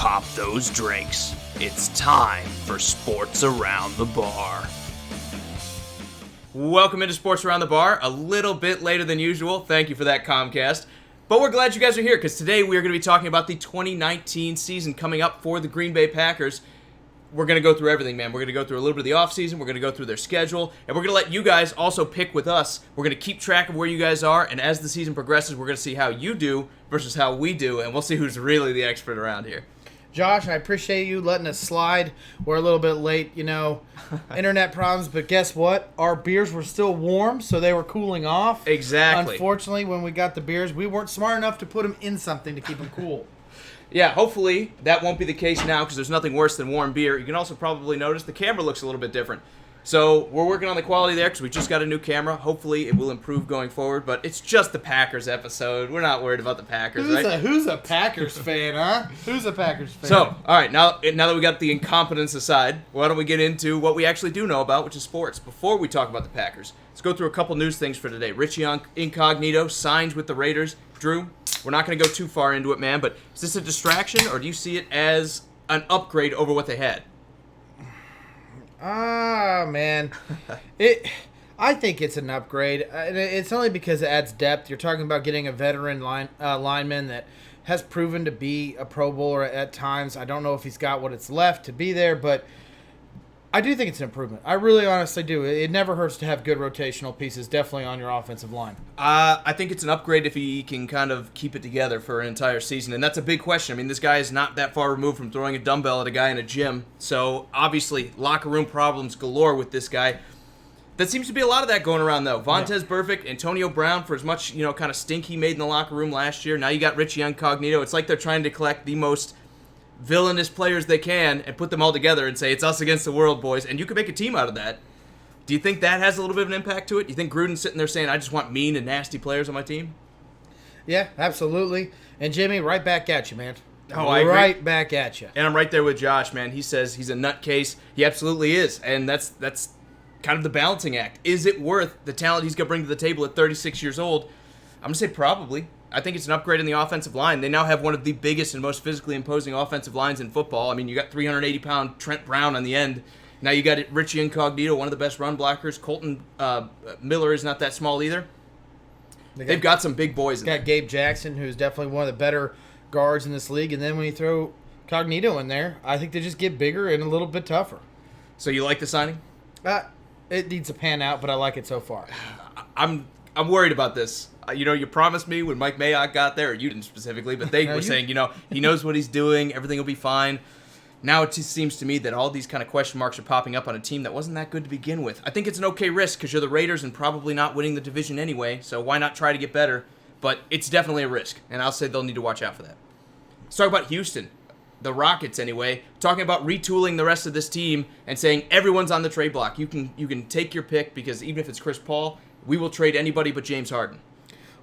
pop those drinks. It's time for Sports Around the Bar. Welcome into Sports Around the Bar. A little bit later than usual. Thank you for that, Comcast. But we're glad you guys are here because today we are going to be talking about the 2019 season coming up for the Green Bay Packers. We're going to go through everything, man. We're going to go through a little bit of the offseason. We're going to go through their schedule. And we're going to let you guys also pick with us. We're going to keep track of where you guys are. And as the season progresses, we're going to see how you do versus how we do. And we'll see who's really the expert around here. Josh, I appreciate you letting us slide. We're a little bit late, internet problems. But guess what? Our beers were still warm, so they were cooling off. Exactly. Unfortunately, when we got the beers, we weren't smart enough to put them in something to keep them cool. Yeah, hopefully that won't be the case now because there's nothing worse than warm beer. You can also probably notice the camera looks a little bit different. So we're working on the quality there because we just got a new camera. Hopefully it will improve going forward, but it's just the Packers episode. We're not worried about the Packers, right? Who's a Packers fan, huh? Who's a Packers fan? So, all right, now that we got the incompetence aside, why don't we get into what we actually do know about, which is sports. Before we talk about the Packers, let's go through a couple news things for today. Richie Incognito signs with the Raiders. Drew, we're not going to go too far into it, man, but is this a distraction, or do you see it as an upgrade over what they had? Man. I think it's an upgrade. It's only because it adds depth. You're talking about getting a veteran lineman that has proven to be a Pro Bowler at times. I don't know if he's got what it's left to be there, but I do think it's an improvement. I really honestly do. It never hurts to have good rotational pieces, definitely on your offensive line. I think it's an upgrade if he can kind of keep it together for an entire season, and that's a big question. I mean, this guy is not that far removed from throwing a dumbbell at a guy in a gym, so obviously locker room problems galore with this guy. That seems to be a lot of that going around, though. Vontez Burfict, Antonio Brown, for as much kind of stink he made in the locker room last year. Now you got Richie Incognito. It's like they're trying to collect the most villainous players they can and put them all together and say, it's us against the world, boys. And you can make a team out of that. Do you think that has a little bit of an impact to it? Do you think Gruden's sitting there saying, I just want mean and nasty players on my team? Yeah, absolutely. And Jimmy, right back at you, man. Oh, I agree. Right back at you. And I'm right there with Josh, man. He says he's a nutcase. He absolutely is. And that's kind of the balancing act. Is it worth the talent he's going to bring to the table at 36 years old? I'm going to say probably. I think it's an upgrade in the offensive line. They now have one of the biggest and most physically imposing offensive lines in football. I mean, you got 380-pound Trent Brown on the end. Now you got Richie Incognito, one of the best run blockers. Colton Miller is not that small either. They've got some big boys in there. Got Gabe Jackson, who's definitely one of the better guards in this league. And then when you throw Cognito in there, I think they just get bigger and a little bit tougher. So you like the signing? It needs to pan out, but I like it so far. I'm worried about this. You promised me when Mike Mayock got there, or you didn't specifically, but they were saying, he knows what he's doing, everything will be fine. Now it just seems to me that all these kind of question marks are popping up on a team that wasn't that good to begin with. I think it's an okay risk because you're the Raiders and probably not winning the division anyway, so why not try to get better? But it's definitely a risk, and I'll say they'll need to watch out for that. Let's talk about Houston. The Rockets, anyway, talking about retooling the rest of this team and saying everyone's on the trade block. You can take your pick because even if it's Chris Paul, we will trade anybody but James Harden.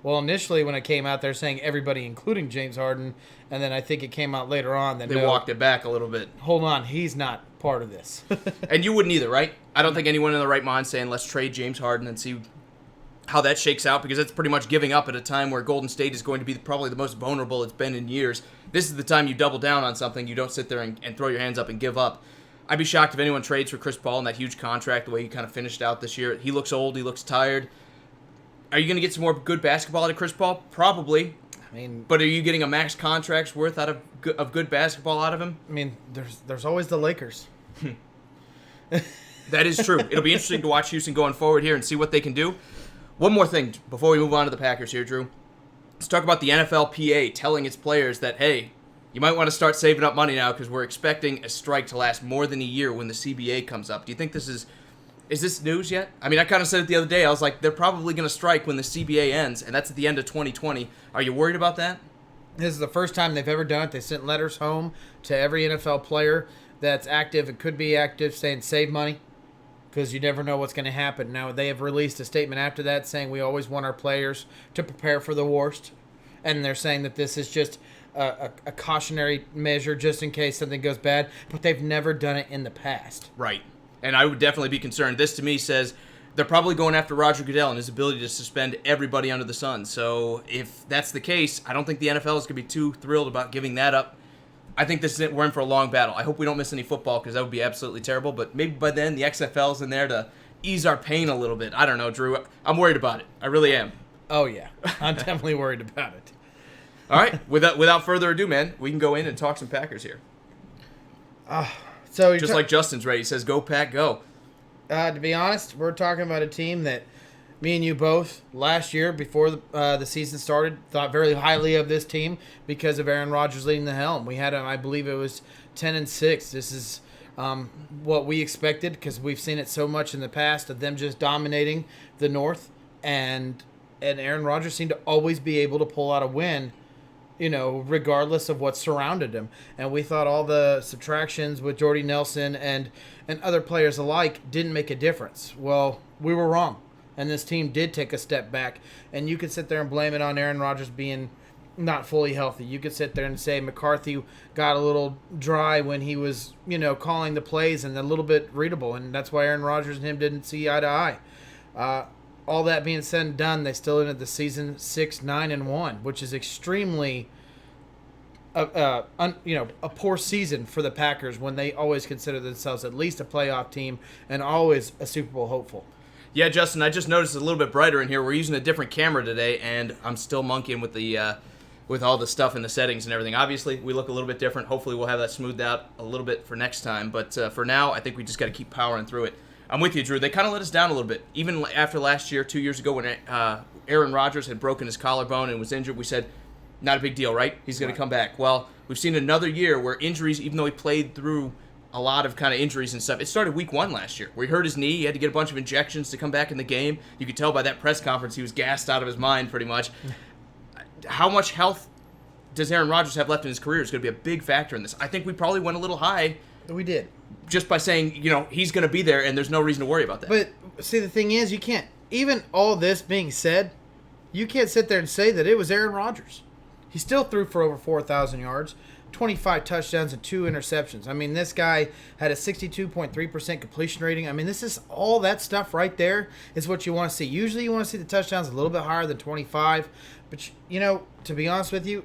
Well, initially when it came out, they're saying everybody, including James Harden, and then I think it came out later on that they walked it back a little bit. Hold on, he's not part of this. And you wouldn't either, right? I don't think anyone in the right mind saying let's trade James Harden and see how that shakes out because that's pretty much giving up at a time where Golden State is going to be probably the most vulnerable it's been in years. This is the time you double down on something. You don't sit there and throw your hands up and give up. I'd be shocked if anyone trades for Chris Paul in that huge contract the way he kind of finished out this year. He looks old. He looks tired. Are you going to get some more good basketball out of Chris Paul? Probably. But are you getting a max contract's worth out of good basketball out of him? I mean, there's always the Lakers. That is true. It'll be interesting to watch Houston going forward here and see what they can do. One more thing before we move on to the Packers here, Drew. Let's talk about the NFLPA telling its players that, hey, you might want to start saving up money now because we're expecting a strike to last more than a year when the CBA comes up. Do you think this is this news yet? I mean, I kind of said it the other day. I was like, they're probably going to strike when the CBA ends, and that's at the end of 2020. Are you worried about that? This is the first time they've ever done it. They sent letters home to every NFL player that's active and could be active saying save money because you never know what's going to happen. Now, they have released a statement after that saying we always want our players to prepare for the worst, and they're saying that this is just a cautionary measure just in case something goes bad, but they've never done it in the past. Right. And I would definitely be concerned. This, to me, says they're probably going after Roger Goodell and his ability to suspend everybody under the sun. So if that's the case, I don't think the NFL is going to be too thrilled about giving that up. I think this is it. We're in for a long battle. I hope we don't miss any football because that would be absolutely terrible. But maybe by then the XFL's in there to ease our pain a little bit. I don't know, Drew. I'm worried about it. I really am. Oh, yeah. I'm definitely worried about it. All right. Without further ado, man, we can go in and talk some Packers here. So just like Justin's ready. He says, go, Pack, go. To be honest, we're talking about a team that me and you both, last year, before the season started, thought very highly of this team because of Aaron Rodgers leading the helm. We had, I believe it was 10-6. This is what we expected because we've seen it so much in the past of them just dominating the North. And Aaron Rodgers seemed to always be able to pull out a win, regardless of what surrounded him. And we thought all the subtractions with Jordy Nelson and other players alike didn't make a difference. Well, we were wrong. And this team did take a step back. And you could sit there and blame it on Aaron Rodgers being not fully healthy. You could sit there and say McCarthy got a little dry when he was, calling the plays and a little bit readable. And that's why Aaron Rodgers and him didn't see eye to eye. All that being said and done, they still ended the season 6-9-1, which is extremely, a poor season for the Packers when they always consider themselves at least a playoff team and always a Super Bowl hopeful. Yeah, Justin, I just noticed it's a little bit brighter in here. We're using a different camera today, and I'm still monkeying with the with all the stuff in the settings and everything. Obviously, we look a little bit different. Hopefully, we'll have that smoothed out a little bit for next time. But for now, I think we just got to keep powering through it. I'm with you, Drew. They kind of let us down a little bit. Even after last year, 2 years ago, when Aaron Rodgers had broken his collarbone and was injured, we said, not a big deal, right? He's going to come back. Well, we've seen another year where injuries, even though he played through a lot of kind of injuries and stuff. It started week 1 last year where he hurt his knee. He had to get a bunch of injections to come back in the game. You could tell by that press conference he was gassed out of his mind pretty much. How much health does Aaron Rodgers have left in his career is going to be a big factor in this. I think we probably went a little high. We did. Just by saying, he's going to be there and there's no reason to worry about that. But see, the thing is, you can't, even all this being said, you can't sit there and say that it was Aaron Rodgers. He still threw for over 4,000 yards. 25 touchdowns and 2 interceptions. I mean, this guy had a 62.3% completion rating. I mean, this is all that stuff right there is what you want to see. Usually you want to see the touchdowns a little bit higher than 25. But, to be honest with you,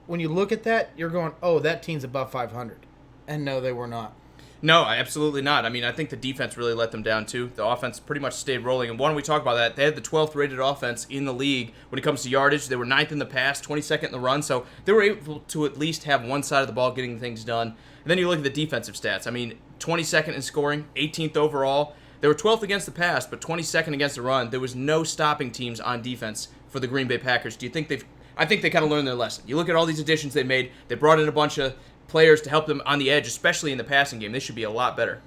when you look at that, you're going, oh, that team's above 500. And no, they were not. No, absolutely not. I mean, I think the defense really let them down, too. The offense pretty much stayed rolling. And why don't we talk about that? They had the 12th rated offense in the league when it comes to yardage. They were 9th in the pass, 22nd in the run. So they were able to at least have one side of the ball getting things done. And then you look at the defensive stats. I mean, 22nd in scoring, 18th overall. They were 12th against the pass, but 22nd against the run. There was no stopping teams on defense for the Green Bay Packers. Do you think I think they kind of learned their lesson. You look at all these additions they made. They brought in a bunch of players to help them on the edge, especially in the passing game. They should be a lot better.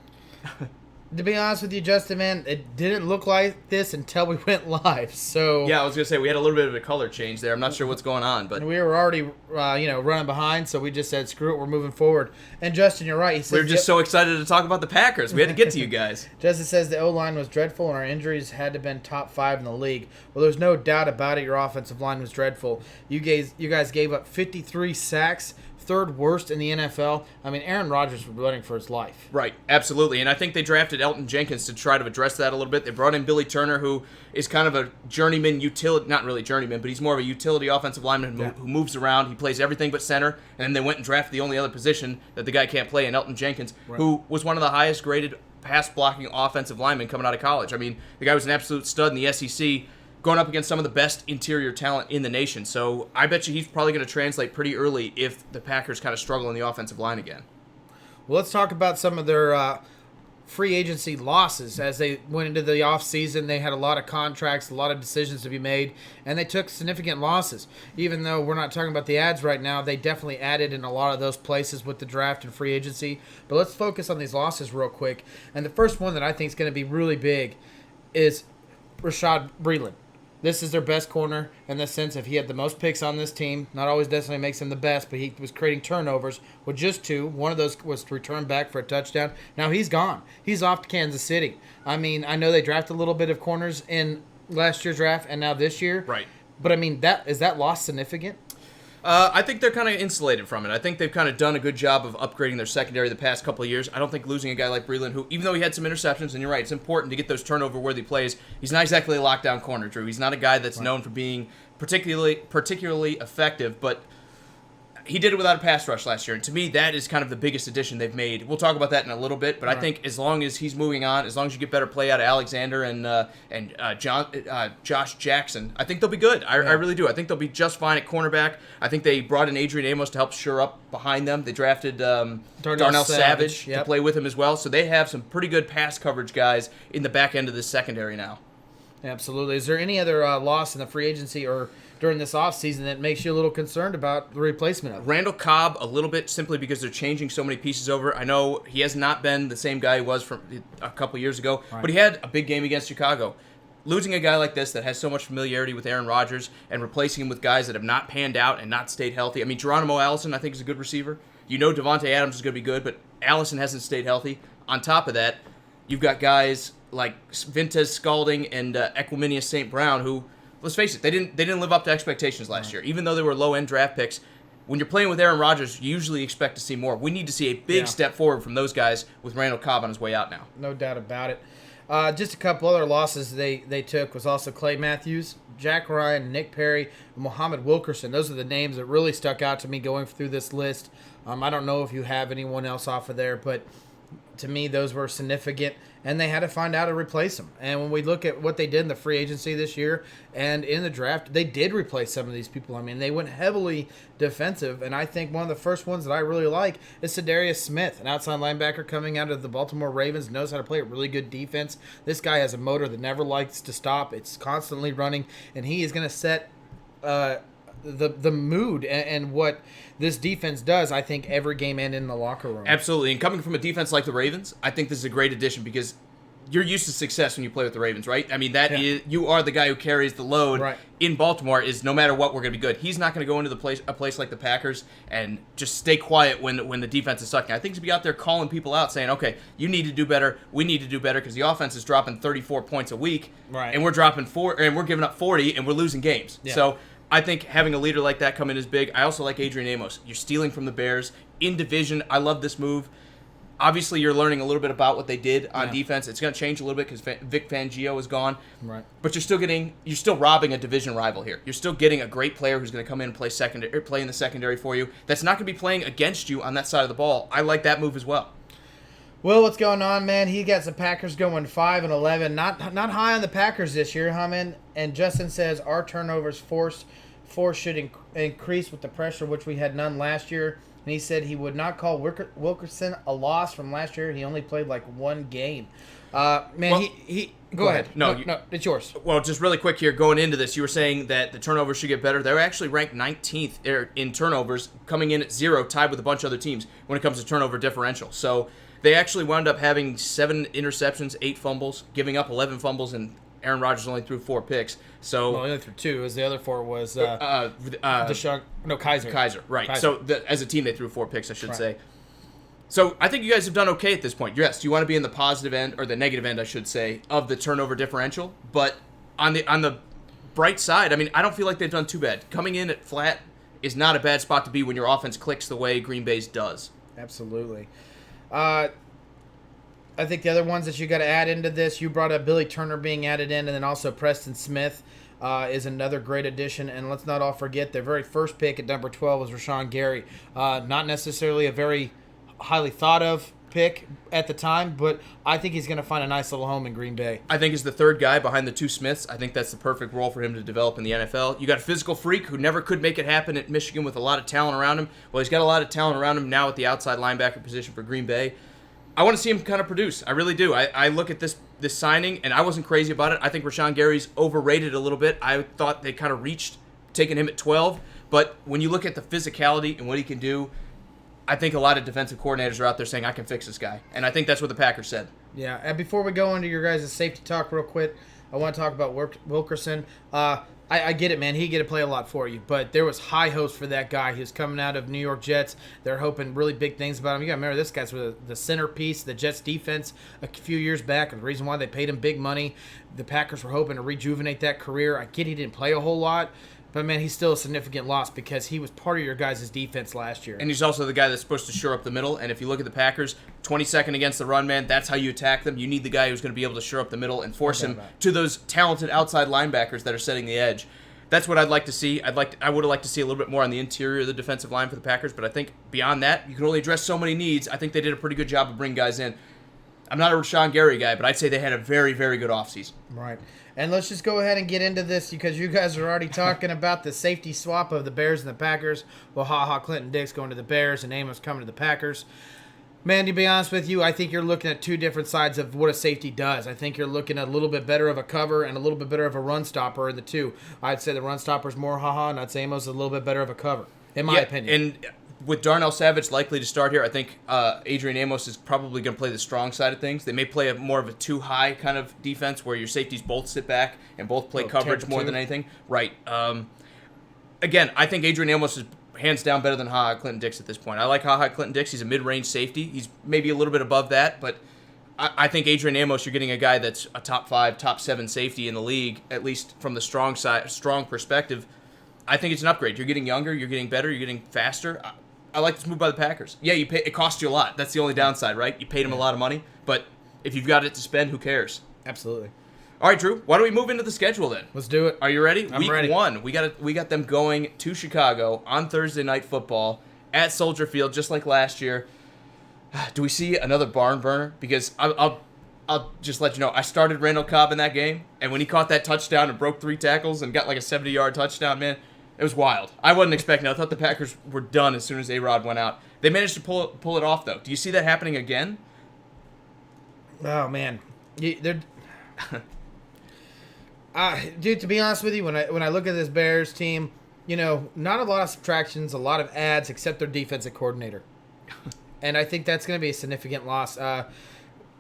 To be honest with you, Justin, man, it didn't look like this until we went live. So yeah, I was gonna say we had a little bit of a color change there. I'm not sure what's going on, but we were already, running behind. So we just said, "Screw it, we're moving forward." And Justin, you're right. He said, we were just so excited to talk about the Packers. We had to get to you guys. Justin says the O-line was dreadful, and our injuries had to have been top 5 in the league. Well, there's no doubt about it. Your offensive line was dreadful. You guys gave up 53 sacks. 3rd worst in the NFL. I mean, Aaron Rodgers was running for his life. Right, absolutely. And I think they drafted Elton Jenkins to try to address that a little bit. They brought in Billy Turner, who is kind of a journeyman utility, not really journeyman, but he's more of a utility offensive lineman who moves around. He plays everything but center. And then they went and drafted the only other position that the guy can't play in, Elton Jenkins, who was one of the highest graded pass blocking offensive linemen coming out of college. I mean, the guy was an absolute stud in the SEC. Going up against some of the best interior talent in the nation. So I bet you he's probably going to translate pretty early if the Packers kind of struggle in the offensive line again. Well, let's talk about some of their free agency losses. As they went into the offseason, they had a lot of contracts, a lot of decisions to be made, and they took significant losses. Even though we're not talking about the ads right now, they definitely added in a lot of those places with the draft and free agency. But let's focus on these losses real quick. And the first one that I think is going to be really big is Rashad Breeland. This is their best corner in the sense if he had the most picks on this team, not always necessarily makes him the best, but he was creating turnovers with just 2. One of those was to return back for a touchdown. Now he's gone. He's off to Kansas City. I mean, I know they drafted a little bit of corners in last year's draft and now this year. Right. But, I mean, is that loss significant? I think they're kind of insulated from it. I think they've kind of done a good job of upgrading their secondary the past couple of years. I don't think losing a guy like Breeland, who, even though he had some interceptions, and you're right, it's important to get those turnover-worthy plays, he's not exactly a lockdown corner, Drew. He's not a guy that's known for being particularly effective, but he did it without a pass rush last year, and to me, that is kind of the biggest addition they've made. We'll talk about that in a little bit, but I think as long as he's moving on, as long as you get better play out of Alexander and Josh Jackson, I think they'll be good. I really do. I think they'll be just fine at cornerback. I think they brought in Adrian Amos to help shore up behind them. They drafted Darnell Savage to play with him as well, so they have some pretty good pass coverage guys in the back end of this secondary now. Absolutely. Is there any other loss in the free agency or during this offseason that makes you a little concerned about the replacement of? Randall Cobb, a little bit, simply because they're changing so many pieces over. I know he has not been the same guy he was from a couple years ago, but he had a big game against Chicago. Losing a guy like this that has so much familiarity with Aaron Rodgers and replacing him with guys that have not panned out and not stayed healthy. I mean, Geronimo Allison, I think, is a good receiver. You know Devontae Adams is going to be good, but Allison hasn't stayed healthy. On top of that, you've got guys like Vintez Scalding and Equiminius St. Brown who, let's face it, they didn't live up to expectations last year. Even though they were low-end draft picks, when you're playing with Aaron Rodgers, you usually expect to see more. We need to see a big step forward from those guys with Randall Cobb on his way out now. No doubt about it. Just a couple other losses they took was also Clay Matthews, Jack Ryan, Nick Perry, and Muhammad Wilkerson. Those are the names that really stuck out to me going through this list. I don't know if you have anyone else off of there, but to me, those were significant, and they had to find out to replace them. And when we look at what they did in the free agency this year and in the draft, they did replace some of these people. I mean, they went heavily defensive, and I think one of the first ones that I really like is Sadarius Smith, an outside linebacker coming out of the Baltimore Ravens, knows how to play a really good defense. This guy has a motor that never likes to stop. It's constantly running, and he is going to set the mood and what this defense does, I think, every game and in the locker room. Absolutely. And coming from a defense like the Ravens, I think this is a great addition because you're used to success when you play with the Ravens, right? I mean, you are the guy who carries the load in Baltimore is no matter what, we're going to be good. He's not going to go into a place like the Packers and just stay quiet when the defense is sucking. I think he's be out there calling people out saying, okay, you need to do better. We need to do better because the offense is dropping 34 points a week and we're dropping and we're giving up 40 and we're losing games. Yeah. So I think having a leader like that come in is big. I also like Adrian Amos. You're stealing from the Bears in division. I love this move. Obviously, you're learning a little bit about what they did on defense. It's going to change a little bit because Vic Fangio is gone. Right. But you're still robbing a division rival here. You're still getting a great player who's going to come in and play in the secondary for you. That's not going to be playing against you on that side of the ball. I like that move as well. Well, what's going on, man? He got the Packers going 5-11. Not high on the Packers this year, huh, man? And Justin says our turnovers force should increase with the pressure, which we had none last year. And he said he would not call Wilkerson a loss from last year. He only played like one game. Man, well, he go ahead. No, it's yours. Well, just really quick here, going into this, you were saying that the turnovers should get better. They're actually ranked 19th in turnovers, coming in at 0, tied with a bunch of other teams when it comes to turnover differential. So they actually wound up having 7 interceptions, 8 fumbles, giving up 11 fumbles, and Aaron Rodgers only threw 4 picks. So he only threw 2. As the other 4 was Kaiser. Kaiser, right. Kaiser. So as a team, they threw 4 picks, I should say. So I think you guys have done okay at this point. Yes, you want to be in the positive end, or the negative end, I should say, of the turnover differential. But on the bright side, I mean, I don't feel like they've done too bad. Coming in at flat is not a bad spot to be when your offense clicks the way Green Bay's does. Absolutely. I think the other ones that you got to add into this, you brought up Billy Turner being added in, and then also Preston Smith is another great addition. And let's not all forget their very first pick at number 12 was Rashawn Gary. Not necessarily a very highly thought of pick at the time, but I think he's going to find a nice little home in Green Bay. I think he's the third guy behind the 2 Smiths. I think that's the perfect role for him to develop in the NFL. You got a physical freak who never could make it happen at Michigan with a lot of talent around him. Well, he's got a lot of talent around him now at the outside linebacker position for Green Bay. I want to see him kind of produce. I really do. I look at this signing, and I wasn't crazy about it. I think Rashawn Gary's overrated a little bit. I thought they kind of reached taking him at 12. But when you look at the physicality and what he can do, I think a lot of defensive coordinators are out there saying, I can fix this guy. And I think that's what the Packers said. Yeah, and before we go into your guys' safety talk real quick, I want to talk about Wilkerson. I get it, man. He get to play a lot for you, but there was high hopes for that guy. He was coming out of New York Jets. They're hoping really big things about him. You got to remember, this guy's the centerpiece, the Jets defense a few years back, and the reason why they paid him big money. The Packers were hoping to rejuvenate that career. I get he didn't play a whole lot, but, man, he's still a significant loss because he was part of your guys' defense last year. And he's also the guy that's supposed to shore up the middle. And if you look at the Packers, 22nd against the run, man, that's how you attack them. You need the guy who's going to be able to shore up the middle and force him to those talented outside linebackers that are setting the edge. That's what I'd like to see. I would have liked to see a little bit more on the interior of the defensive line for the Packers, but I think beyond that, you can only address so many needs. I think they did a pretty good job of bringing guys in. I'm not a Rashawn Gary guy, but I'd say they had a very, very good offseason. Right. And let's just go ahead and get into this because you guys are already talking about the safety swap of the Bears and the Packers. Well, Clinton Dix going to the Bears and Amos coming to the Packers. Man, to be honest with you, I think you're looking at two different sides of what a safety does. I think you're looking at a little bit better of a cover and a little bit better of a run stopper in the two. I'd say the run stopper's more and I'd say Amos is a little bit better of a cover, in my opinion. And with Darnell Savage likely to start here, I think Adrian Amos is probably going to play the strong side of things. They may play more of a too-high kind of defense where your safeties both sit back and both play coverage more than anything. Right. Again, I think Adrian Amos is hands down better than Clinton Dix at this point. I like Clinton Dix. He's a mid-range safety. He's maybe a little bit above that, but I think Adrian Amos, you're getting a guy that's a top 5, top 7 safety in the league, at least from the strong perspective. I think it's an upgrade. You're getting younger, you're getting better, you're getting faster. I like this move by the Packers. Yeah, it costs you a lot. That's the only downside, right? You paid him a lot of money, but if you've got it to spend, who cares? Absolutely. All right, Drew, why don't we move into the schedule then? Let's do it. Are you ready? I'm ready. Week 1, we got them going to Chicago on Thursday Night Football at Soldier Field, just like last year. Do we see another barn burner? Because I'll just let you know, I started Randall Cobb in that game, and when he caught that touchdown and broke 3 tackles and got like a 70-yard touchdown, man, it was wild. I wasn't expecting it. I thought the Packers were done as soon as A-Rod went out. They managed to pull it off, though. Do you see that happening again? Oh, man. They're... dude, to be honest with you, when I look at this Bears team, not a lot of subtractions, a lot of adds, except their defensive coordinator. And I think that's going to be a significant loss. I'm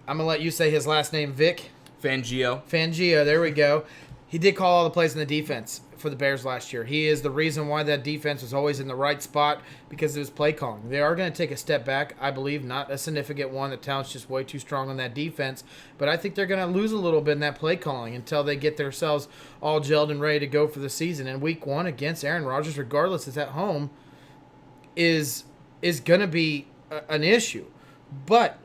going to let you say his last name, Vic. Fangio, there we go. He did call all the plays in the defense for the Bears last year. He is the reason why that defense was always in the right spot because of his play calling. They are going to take a step back, I believe, not a significant one. The talent's just way too strong on that defense. But I think they're going to lose a little bit in that play calling until they get themselves all gelled and ready to go for the season. And week 1 against Aaron Rodgers, regardless it's at home, is going to be an issue. But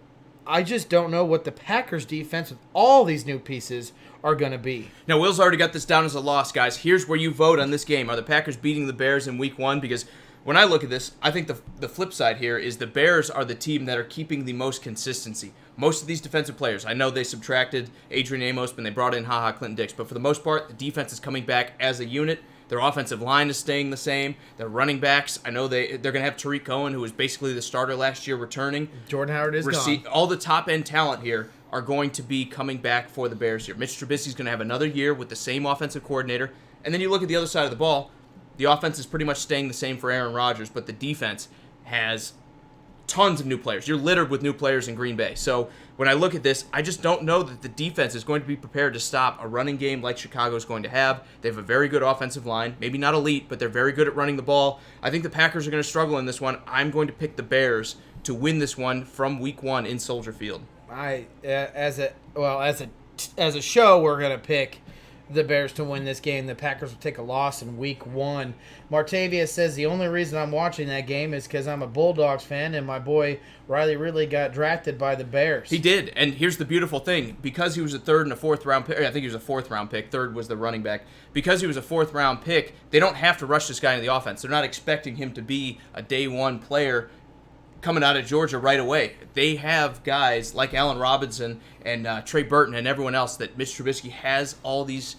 I just don't know what the Packers defense with all these new pieces are going to be. Now, Will's already got this down as a loss, guys. Here's where you vote on this game. Are the Packers beating the Bears in week 1? Because when I look at this, I think the flip side here is the Bears are the team that are keeping the most consistency. Most of these defensive players, I know they subtracted Adrian Amos when they brought in Clinton Dix, but for the most part, the defense is coming back as a unit. Their offensive line is staying the same. Their running backs, I know they're going to have Tariq Cohen, who was basically the starter last year, returning. Jordan Howard is gone. All the top-end talent here are going to be coming back for the Bears here. Mitch Trubisky's going to have another year with the same offensive coordinator. And then you look at the other side of the ball, the offense is pretty much staying the same for Aaron Rodgers, but the defense has tons of new players. You're littered with new players in Green Bay. So when I look at this, I just don't know that the defense is going to be prepared to stop a running game like Chicago's going to have. They have a very good offensive line. Maybe not elite, but they're very good at running the ball. I think the Packers are going to struggle in this one. I'm going to pick the Bears to win this one from week 1 in Soldier Field. As a show, we're going to pick the Bears to win this game. The Packers will take a loss in week 1. Martavius says the only reason I'm watching that game is because I'm a Bulldogs fan and my boy Riley Ridley got drafted by the Bears. He did, and here's the beautiful thing. Because he was a 3rd and a 4th round pick, I think he was a 4th round pick, 3rd was the running back. Because he was a 4th round pick, they don't have to rush this guy into the offense. They're not expecting him to be a day 1 player coming out of Georgia right away. They have guys like Allen Robinson and Trey Burton and everyone else that Mitch Trubisky has all this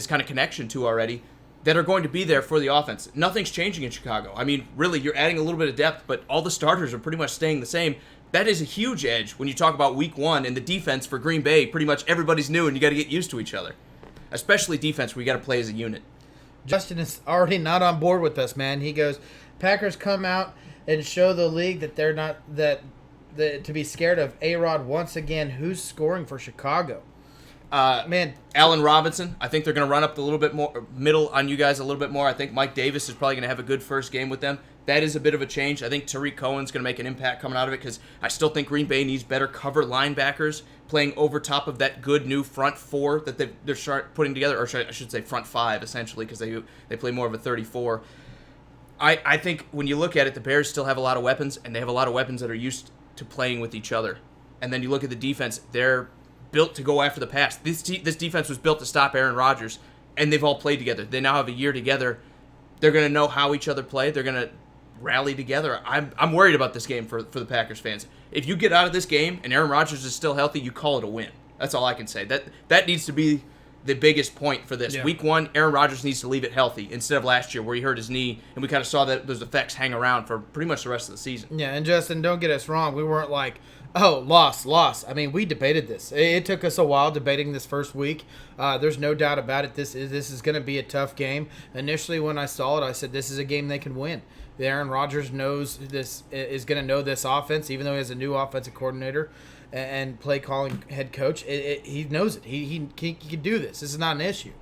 kind of connection to already that are going to be there for the offense. Nothing's changing in Chicago. I mean, really, you're adding a little bit of depth, but all the starters are pretty much staying the same. That is a huge edge when you talk about week 1 and the defense for Green Bay. Pretty much everybody's new and you got to get used to each other, especially defense where you got to play as a unit. Justin is already not on board with us, man. He goes, Packers come out and show the league that they're not to be scared of A-Rod once again. Who's scoring for Chicago? Man, Allen Robinson. I think they're going to run up a little bit more middle on you guys a little bit more. I think Mike Davis is probably going to have a good first game with them. That is a bit of a change. I think Tariq Cohen's going to make an impact coming out of it because I still think Green Bay needs better cover linebackers playing over top of that good new front 4 that they're putting together, or I should say front 5 essentially because they play more of a 34. I think when you look at it, the Bears still have a lot of weapons, and they have a lot of weapons that are used to playing with each other. And then you look at the defense, they're built to go after the pass. This defense was built to stop Aaron Rodgers. and they've all played together. They now have a year together. They're going to know how each other play. They're going to rally together. I'm worried about this game for the Packers fans. If you get out of this game and Aaron Rodgers is still healthy, you call it a win. That's all I can say. That needs to be the biggest point for this. Yeah. Week 1, Aaron Rodgers needs to leave it healthy instead of last year where he hurt his knee, and we kind of saw that those effects hang around for pretty much the rest of the season. Yeah, and Justin, don't get us wrong. We weren't like, oh, loss. I mean, we debated this. It took us a while debating this first week. There's no doubt about it. This is going to be a tough game. Initially, when I saw it, I said this is a game they can win. Aaron Rodgers knows this is going to know this offense, even though he has a new offensive coordinator and play calling head coach. He knows it. He can do this. This is not an issue.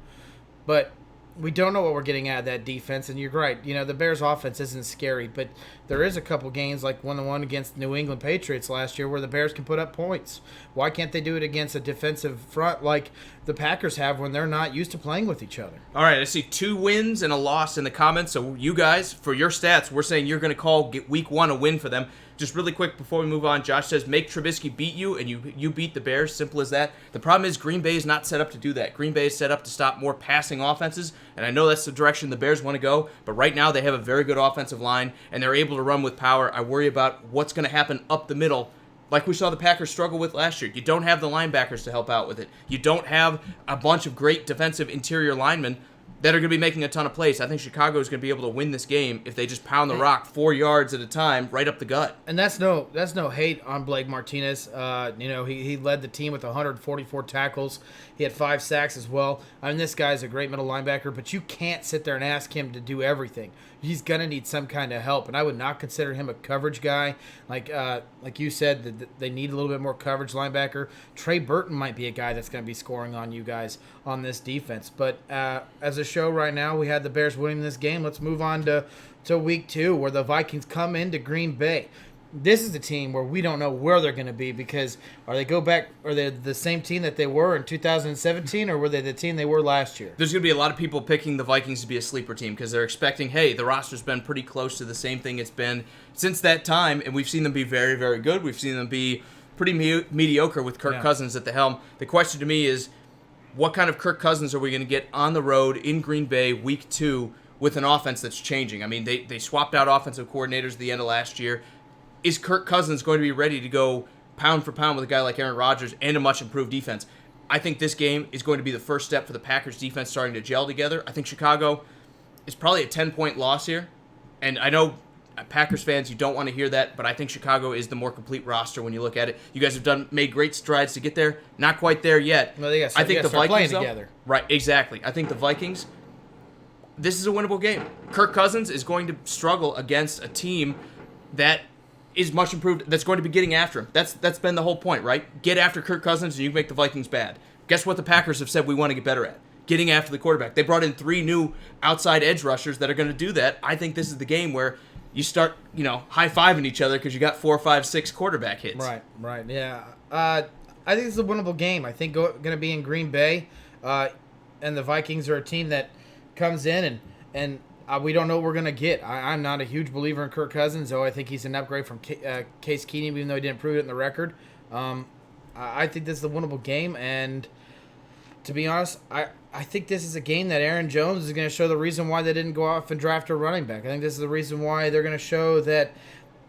But we don't know what we're getting out of that defense, and you're right. You know, the Bears' offense isn't scary, but there is a couple games like 1-1 against New England Patriots last year where the Bears can put up points. Why can't they do it against a defensive front like the Packers have when they're not used to playing with each other? All right, I see 2 wins and a loss in the comments. So you guys, for your stats, we're saying you're going to call Week 1 a win for them. Just really quick before we move on, Josh says, make Trubisky beat you, and you beat the Bears. Simple as that. The problem is Green Bay is not set up to do that. Green Bay is set up to stop more passing offenses, and I know that's the direction the Bears want to go, but right now they have a very good offensive line, and they're able to run with power. I worry about what's going to happen up the middle, like we saw the Packers struggle with last year. You don't have the linebackers to help out with it. You don't have a bunch of great defensive interior linemen that are going to be making a ton of plays. I think Chicago is going to be able to win this game if they just pound the rock 4 yards at a time right up the gut. And that's no hate on Blake Martinez. He led the team with 144 tackles. He had 5 sacks as well. I mean, this guy's a great middle linebacker, but you can't sit there and ask him to do everything. He's going to need some kind of help, and I would not consider him a coverage guy. Like you said, they need a little bit more coverage linebacker. Trey Burton might be a guy that's going to be scoring on you guys on this defense. But as a show right now, we had the Bears winning this game. Let's move on to Week 2, where the Vikings come into Green Bay. This is a team where we don't know where they're going to be because are they the same team that they were in 2017 or were they the team they were last year? There's going to be a lot of people picking the Vikings to be a sleeper team because they're expecting, hey, the roster's been pretty close to the same thing it's been since that time, and we've seen them be very, very good. We've seen them be pretty mediocre with Kirk Cousins at the helm. The question to me is, what kind of Kirk Cousins are we going to get on the road in Green Bay Week 2 with an offense that's changing? I mean, they swapped out offensive coordinators at the end of last year. Is Kirk Cousins going to be ready to go pound for pound with a guy like Aaron Rodgers and a much improved defense? I think this game is going to be the first step for the Packers defense starting to gel together. I think Chicago is probably a 10-point loss here. And I know Packers fans, you don't want to hear that, but I think Chicago is the more complete roster when you look at it. You guys have made great strides to get there. Not quite there yet. Well, I think the Vikings together. Right, exactly. I think the Vikings, this is a winnable game. Kirk Cousins is going to struggle against a team that is much improved, that's going to be getting after him. That's been the whole point, right? Get after Kirk Cousins and you make the Vikings bad. Guess what the Packers have said we want to get better at? Getting after the quarterback. They brought in 3 new outside edge rushers that are going to do that. I think this is the game where you start, high-fiving each other because you got 4, 5, 6 quarterback hits. Right, yeah. I think it's a winnable game. I think going to be in Green Bay, and the Vikings are a team that comes in and we don't know what we're going to get. I'm not a huge believer in Kirk Cousins, though I think he's an upgrade from Case Keenum, even though he didn't prove it in the record. I think this is a winnable game, and to be honest, I think this is a game that Aaron Jones is going to show the reason why they didn't go off and draft a running back. I think this is the reason why they're going to show that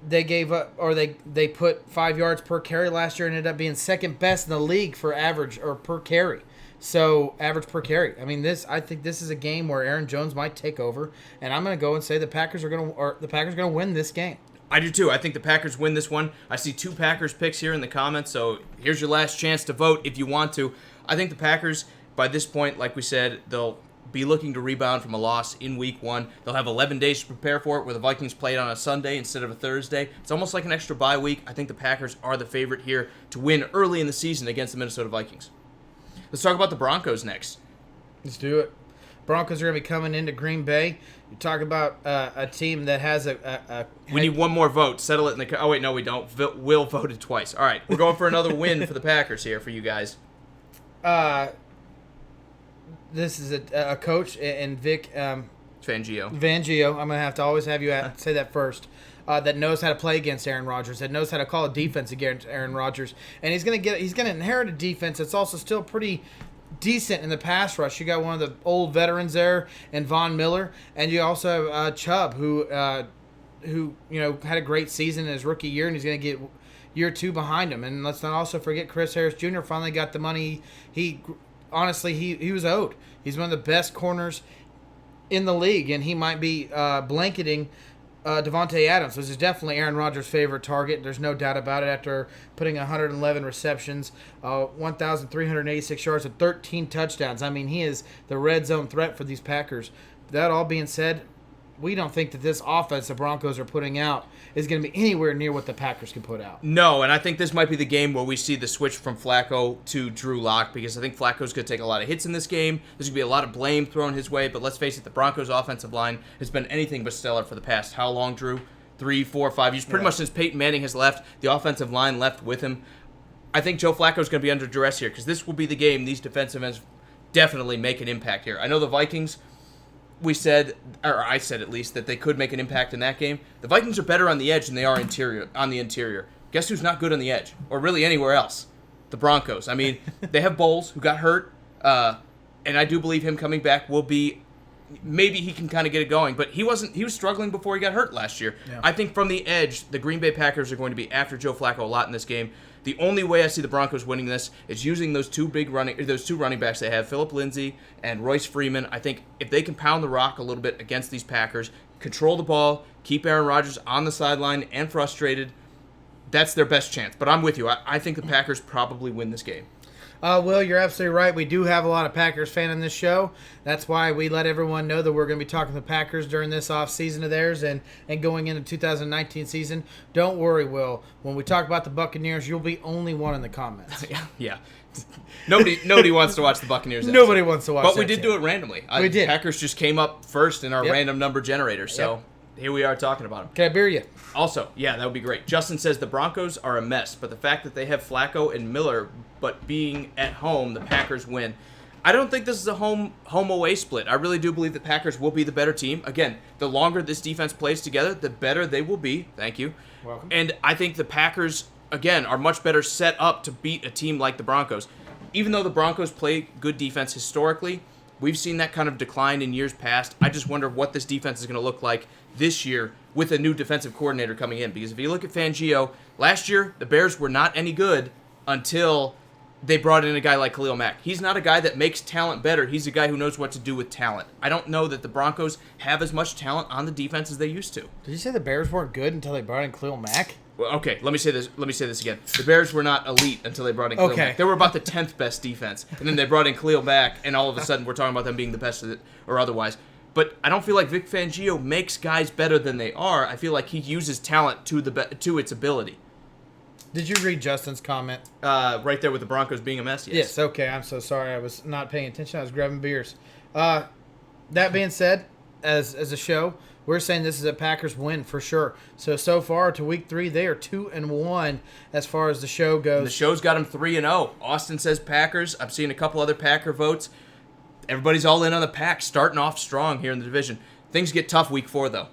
they gave up, or they put 5 yards per carry last year and ended up being second best in the league for average or per carry. So average per carry. I mean, I think this is a game where Aaron Jones might take over, and I'm going to go and say the Packers are going to win this game. I do too. I think the Packers win this one. I see 2 Packers picks here in the comments, so here's your last chance to vote if you want to. I think the Packers, by this point, like we said, they'll be looking to rebound from a loss in Week 1. They'll have 11 days to prepare for it, where the Vikings played on a Sunday instead of a Thursday. It's almost like an extra bye week. I think the Packers are the favorite here to win early in the season against the Minnesota Vikings. Let's talk about the Broncos next. Let's do it. Broncos are going to be coming into Green Bay. You talk about a team that has We need one more vote. Settle it in the... Oh, wait, no, we don't. Will voted twice. All right, we're going for another win for the Packers here for you guys. This is a coach in Vic... Fangio. I'm going to have to always have you say that first. That knows how to play against Aaron Rodgers, that knows how to call a defense against Aaron Rodgers, and he's going to inherit a defense that's also still pretty decent in the pass rush. You got one of the old veterans there, and Von Miller, and you also have Chubb, who had a great season in his rookie year, and he's going to get year 2 behind him. And let's not also forget Chris Harris Jr. finally got the money he was owed. He's one of the best corners in the league, and he might be blanketing Devontae Adams, which is definitely Aaron Rodgers' favorite target. There's no doubt about it. After putting 111 receptions, 1,386 yards, and 13 touchdowns. I mean, he is the red zone threat for these Packers. That all being said, we don't think that this offense the Broncos are putting out is going to be anywhere near what the Packers can put out. No, and I think this might be the game where we see the switch from Flacco to Drew Lock, because I think Flacco's going to take a lot of hits in this game. There's going to be a lot of blame thrown his way, but let's face it, the Broncos' offensive line has been anything but stellar for the past, how long, Drew? 3, 4, 5 years. Pretty much since Peyton Manning has left, the offensive line left with him. I think Joe Flacco's going to be under duress here, because this will be the game these defensive ends definitely make an impact here. I know the Vikings... I said at least, that they could make an impact in that game. The Vikings are better on the edge than they are on the interior. Guess who's not good on the edge? Or really anywhere else? The Broncos. I mean, they have Bowles, who got hurt, and I do believe him coming back will be... Maybe he can kind of get it going, but he was struggling before he got hurt last year. Yeah. I think from the edge, the Green Bay Packers are going to be after Joe Flacco a lot in this game. The only way I see the Broncos winning this is using those two running backs they have, Phillip Lindsay and Royce Freeman. I think if they can pound the rock a little bit against these Packers, control the ball, keep Aaron Rodgers on the sideline and frustrated, that's their best chance. But I'm with you. I think the Packers probably win this game. Will, you're absolutely right. We do have a lot of Packers fan in this show. That's why we let everyone know that we're going to be talking to the Packers during this off season of theirs and going into 2019 season. Don't worry, Will. When we talk about the Buccaneers, you'll be only one in the comments. Yeah. Nobody wants to watch the Buccaneers. Nobody wants to watch. But we did do it randomly. We did. Packers just came up first in our random number generator. So here we are talking about them. Can I beer you? Also, yeah, that would be great. Justin says the Broncos are a mess, but the fact that they have Flacco and Miller, but being at home, the Packers win. I don't think this is a home-away split. I really do believe the Packers will be the better team. Again, the longer this defense plays together, the better they will be. Thank you. Welcome. And I think the Packers, again, are much better set up to beat a team like the Broncos. Even though the Broncos play good defense historically, we've seen that kind of decline in years past. I just wonder what this defense is going to look like this year with a new defensive coordinator coming in. Because if you look at Fangio, last year the Bears were not any good until they brought in a guy like Khalil Mack. He's not a guy that makes talent better. He's a guy who knows what to do with talent. I don't know that the Broncos have as much talent on the defense as they used to. Did you say the Bears weren't good until they brought in Khalil Mack? Well, okay, let me say this again. The Bears were not elite until they brought in Khalil Mack. They were about the 10th best defense. And then they brought in Khalil Mack, and all of a sudden we're talking about them being the best or otherwise. But I don't feel like Vic Fangio makes guys better than they are. I feel like he uses talent to its ability. Did you read Justin's comment? Right there with the Broncos being a mess, yes. Yes, okay. I'm so sorry. I was not paying attention. I was grabbing beers. That being said, as a show, we're saying this is a Packers win for sure. So far to week 3, they are 2-1 as far as the show goes. And the show's got them 3-0. Austin says Packers. I'm seeing a couple other Packer votes. Everybody's all in on the Pack, starting off strong here in the division. Things get tough week 4, though.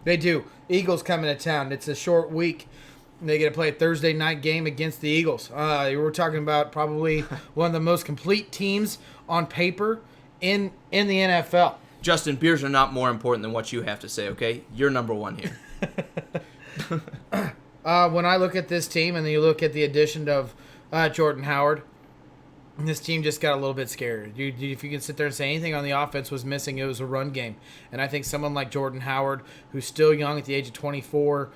They do. Eagles coming to town. It's a short week. They get to play a Thursday night game against the Eagles. We're talking about probably one of the most complete teams on paper in the NFL. Justin, beers are not more important than what you have to say, okay? You're number one here. When I look at this team and then you look at the addition of Jordan Howard, this team just got a little bit scared. If you can sit there and say anything on the offense was missing, it was a run game. And I think someone like Jordan Howard, who's still young at the age of 24,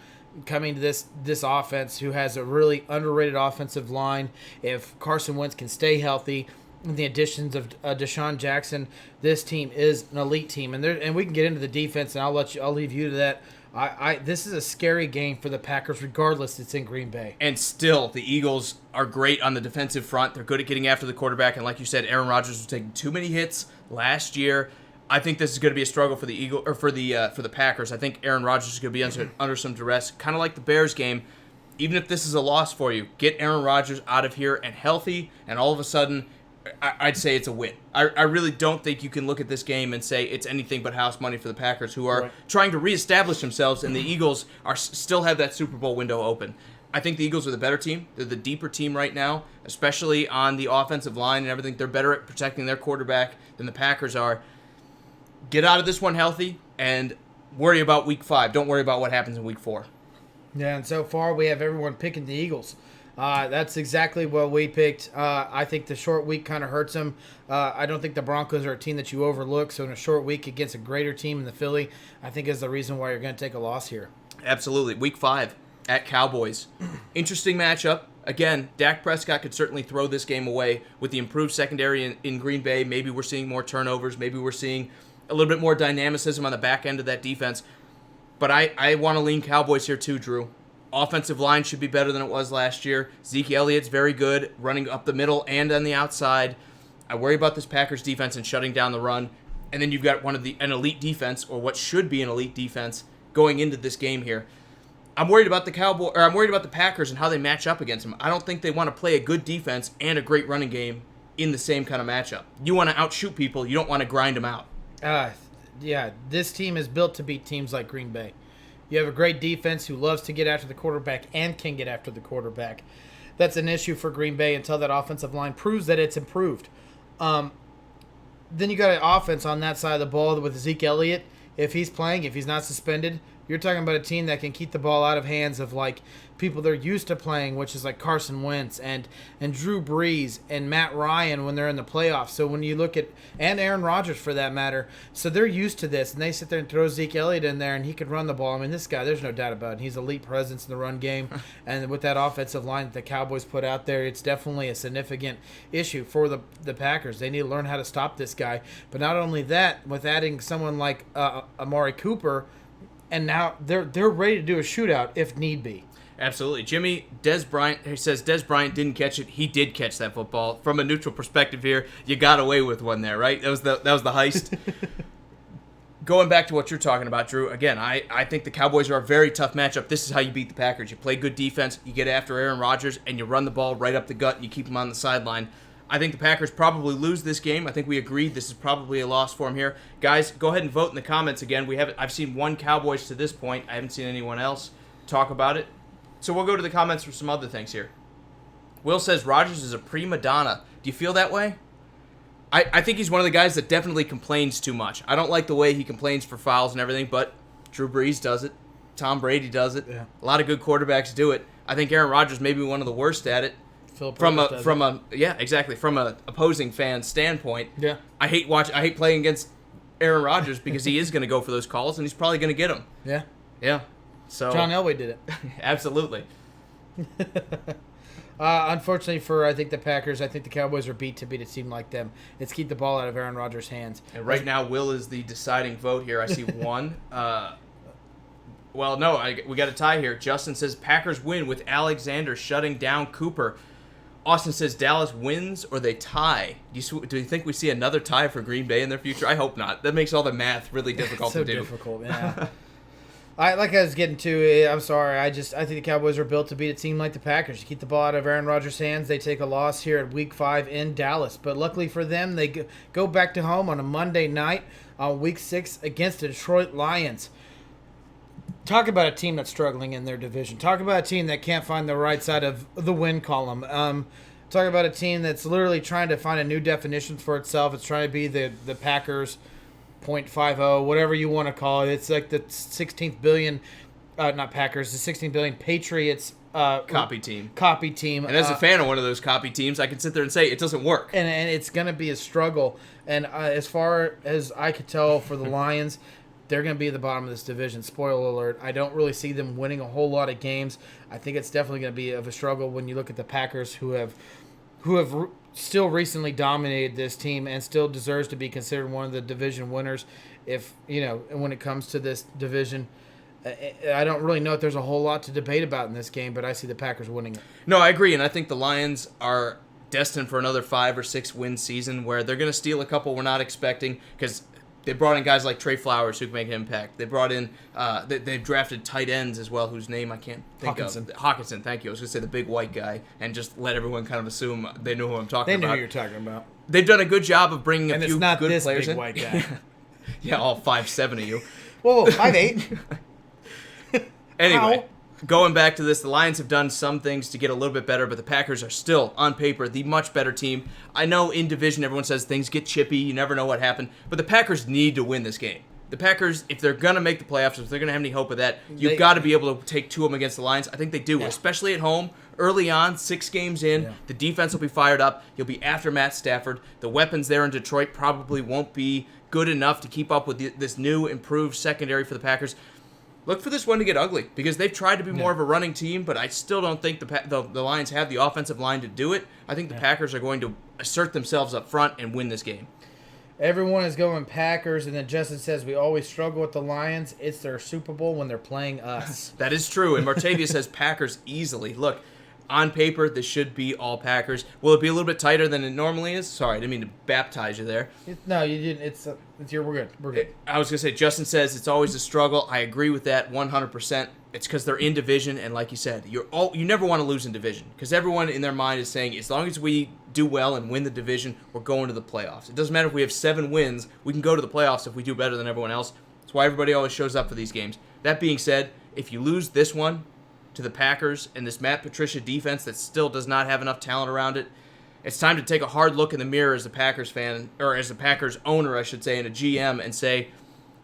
coming to this offense, who has a really underrated offensive line, if Carson Wentz can stay healthy, and the additions of Deshaun Jackson, this team is an elite team. And we can get into the defense, and I'll leave you to that. This is a scary game for the Packers, regardless it's in Green Bay. And still, the Eagles are great on the defensive front. They're good at getting after the quarterback. And like you said, Aaron Rodgers was taking too many hits last year. I think this is going to be a struggle for the for the Packers. I think Aaron Rodgers is going to be under some duress, kind of like the Bears game. Even if this is a loss for you, get Aaron Rodgers out of here and healthy, and all of a sudden, I'd say it's a win. I really don't think you can look at this game and say it's anything but house money for the Packers, who are trying to reestablish themselves, and the Eagles still have that Super Bowl window open. I think the Eagles are the better team. They're the deeper team right now, especially on the offensive line and everything. They're better at protecting their quarterback than the Packers are. Get out of this one healthy and worry about week 5. Don't worry about what happens in week 4. Yeah, and so far we have everyone picking the Eagles. That's exactly what we picked. I think the short week kind of hurts them. I don't think the Broncos are a team that you overlook. So in a short week against a greater team in the Philly, I think is the reason why you're going to take a loss here. Absolutely. Week 5 at Cowboys. Interesting matchup. Again, Dak Prescott could certainly throw this game away with the improved secondary in Green Bay. Maybe we're seeing more turnovers. Maybe we're seeing a little bit more dynamicism on the back end of that defense. But I want to lean Cowboys here too, Drew. Offensive line should be better than it was last year. Zeke Elliott's very good, running up the middle and on the outside. I worry about this Packers defense and shutting down the run. And then you've got an elite defense, or what should be an elite defense, going into this game here. I'm worried about the Packers and how they match up against them. I don't think they want to play a good defense and a great running game in the same kind of matchup. You want to outshoot people. You don't want to grind them out. Yeah, this team is built to beat teams like Green Bay. You have a great defense who loves to get after the quarterback and can get after the quarterback. That's an issue for Green Bay until that offensive line proves that it's improved. Then you got an offense on that side of the ball with Zeke Elliott. If he's playing, if he's not suspended, you're talking about a team that can keep the ball out of hands of like people they're used to playing, which is like Carson Wentz and Drew Brees and Matt Ryan when they're in the playoffs. So when you look at, and Aaron Rodgers for that matter, so they're used to this, and they sit there and throw Zeke Elliott in there, and he could run the ball. I mean, this guy, there's no doubt about it. He's elite presence in the run game, and with that offensive line that the Cowboys put out there, it's definitely a significant issue for the Packers. They need to learn how to stop this guy. But not only that, with adding someone like Amari Cooper, and now they're ready to do a shootout if need be. Absolutely. Jimmy, Dez Bryant, he says Dez Bryant didn't catch it. He did catch that football. From a neutral perspective here, you got away with one there, right? That was the heist. Going back to what you're talking about, Drew, again, I think the Cowboys are a very tough matchup. This is how you beat the Packers. You play good defense, you get after Aaron Rodgers, and you run the ball right up the gut, and you keep him on the sideline. I think the Packers probably lose this game. I think we agreed this is probably a loss for him here. Guys, go ahead and vote in the comments again. I've seen one Cowboys to this point. I haven't seen anyone else talk about it. So we'll go to the comments for some other things here. Will says Rodgers is a prima donna. Do you feel that way? I think he's one of the guys that definitely complains too much. I don't like the way he complains for fouls and everything, but Drew Brees does it. Tom Brady does it. Yeah. A lot of good quarterbacks do it. I think Aaron Rodgers may be one of the worst at it. From a opposing fan standpoint. Yeah. I hate playing against Aaron Rodgers because he is going to go for those calls and he's probably going to get them. Yeah. Yeah. So John Elway did it. Absolutely. Unfortunately for, I think, the Packers, I think the Cowboys are beat to beat a team like them. It's keep the ball out of Aaron Rodgers' hands. And right now, Will is the deciding vote here. I see one. Well, no, we got a tie here. Justin says Packers win with Alexander shutting down Cooper. Austin says Dallas wins or they tie. Do you think we see another tie for Green Bay in their future? I hope not. That makes all the math really difficult to do. So difficult, yeah. Like I was getting to, I'm sorry. I think the Cowboys are built to beat a team like the Packers. You keep the ball out of Aaron Rodgers' hands. They take a loss here at Week 5 in Dallas. But luckily for them, they go back to home on a Monday night on Week 6 against the Detroit Lions. Talk about a team that's struggling in their division. Talk about a team that can't find the right side of the win column. Talk about a team that's literally trying to find a new definition for itself. It's trying to be the Packers 0.50, whatever you want to call it. It's like the 16th billion, not Packers, the 16th billion Patriots copy team. And as a fan of one of those copy teams, I can sit there and say it doesn't work. And it's going to be a struggle. And as far as I could tell for the Lions, they're going to be at the bottom of this division. Spoiler alert. I don't really see them winning a whole lot of games. I think it's definitely going to be of a struggle when you look at the Packers who have still recently dominated this team and still deserves to be considered one of the division winners. When it comes to this division, I don't really know if there's a whole lot to debate about in this game, but I see the Packers winning it. No, I agree, and I think the Lions are destined for another 5 or 6 win season where they're going to steal a couple we're not expecting because they brought in guys like Trey Flowers who can make an impact. They brought in, they've drafted tight ends as well, whose name I can't think of. Hawkinson, thank you. I was going to say the big white guy, and just let everyone kind of assume they know who I'm talking about. They know who you're talking about. They've done a good job of bringing a few good players in. And it's not this big white guy. Yeah, all 5'7" of you. Whoa, 5'8". Anyway, going back to this, the Lions have done some things to get a little bit better, but the Packers are still, on paper, the much better team. I know in division everyone says things get chippy, you never know what happened, but the Packers need to win this game. The Packers, if they're going to make the playoffs, if they're going to have any hope of that, you've got to be able to take two of them against the Lions. I think they do, especially at home. Early on, 6 games in, the defense will be fired up. You'll be after Matt Stafford. The weapons there in Detroit probably won't be good enough to keep up with this new, improved secondary for the Packers. Look for this one to get ugly because they've tried to be more of a running team, but I still don't think the Lions have the offensive line to do it. I think the Packers are going to assert themselves up front and win this game. Everyone is going Packers, and then Justin says we always struggle with the Lions. It's their Super Bowl when they're playing us. That is true, and Martavia says Packers easily. Look, on paper, this should be all Packers. Will it be a little bit tighter than it normally is? Sorry, I didn't mean to baptize you there. No, you didn't. It's we're good. We're good. I was going to say, Justin says it's always a struggle. I agree with that 100%. It's because they're in division, and like you said, you never want to lose in division because everyone in their mind is saying as long as we do well and win the division, we're going to the playoffs. It doesn't matter if we have 7 wins. We can go to the playoffs if we do better than everyone else. That's why everybody always shows up for these games. That being said, if you lose this one to the Packers and this Matt Patricia defense that still does not have enough talent around it, it's time to take a hard look in the mirror as a Packers fan, or as a Packers owner, I should say, and a GM, and say,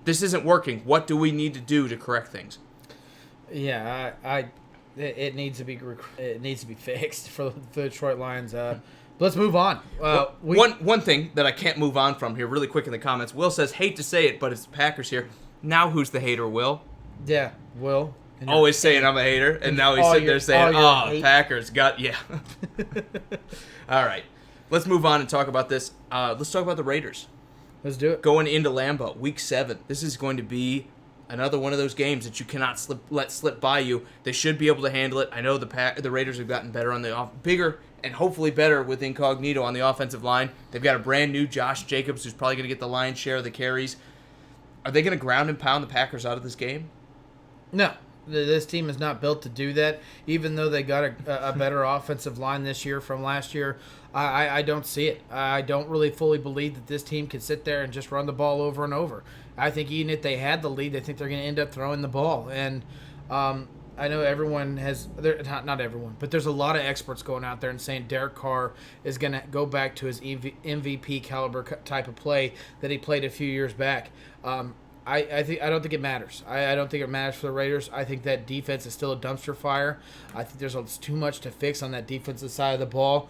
this isn't working. What do we need to do to correct things? Yeah, it needs to be fixed for the Detroit Lions. Let's move on. One thing that I can't move on from here really quick in the comments, Will says, hate to say it, but it's the Packers here. Now who's the hater, Will? Yeah, Will. Always saying I'm a hater, and now he's sitting there saying, Packers got, All right, let's move on and talk about this. Let's talk about the Raiders. Let's do it. Going into Lambeau, Week 7. This is going to be another one of those games that you cannot let slip by you. They should be able to handle it. I know the Raiders have gotten better on the bigger and hopefully better with Incognito on the offensive line. They've got a brand new Josh Jacobs who's probably going to get the lion's share of the carries. Are they going to ground and pound the Packers out of this game? No. This team is not built to do that. Even though they got a better offensive line this year from last year, I don't see it. I don't really fully believe that this team can sit there and just run the ball over and over. I think even if they had the lead, I think they're going to end up throwing the ball. And I know everyone has – not everyone, but there's a lot of experts going out there and saying Derek Carr is going to go back to his MVP caliber type of play that he played a few years back. I don't think it matters. I don't think it matters for the Raiders. I think that defense is still a dumpster fire. I think there's too much to fix on that defensive side of the ball.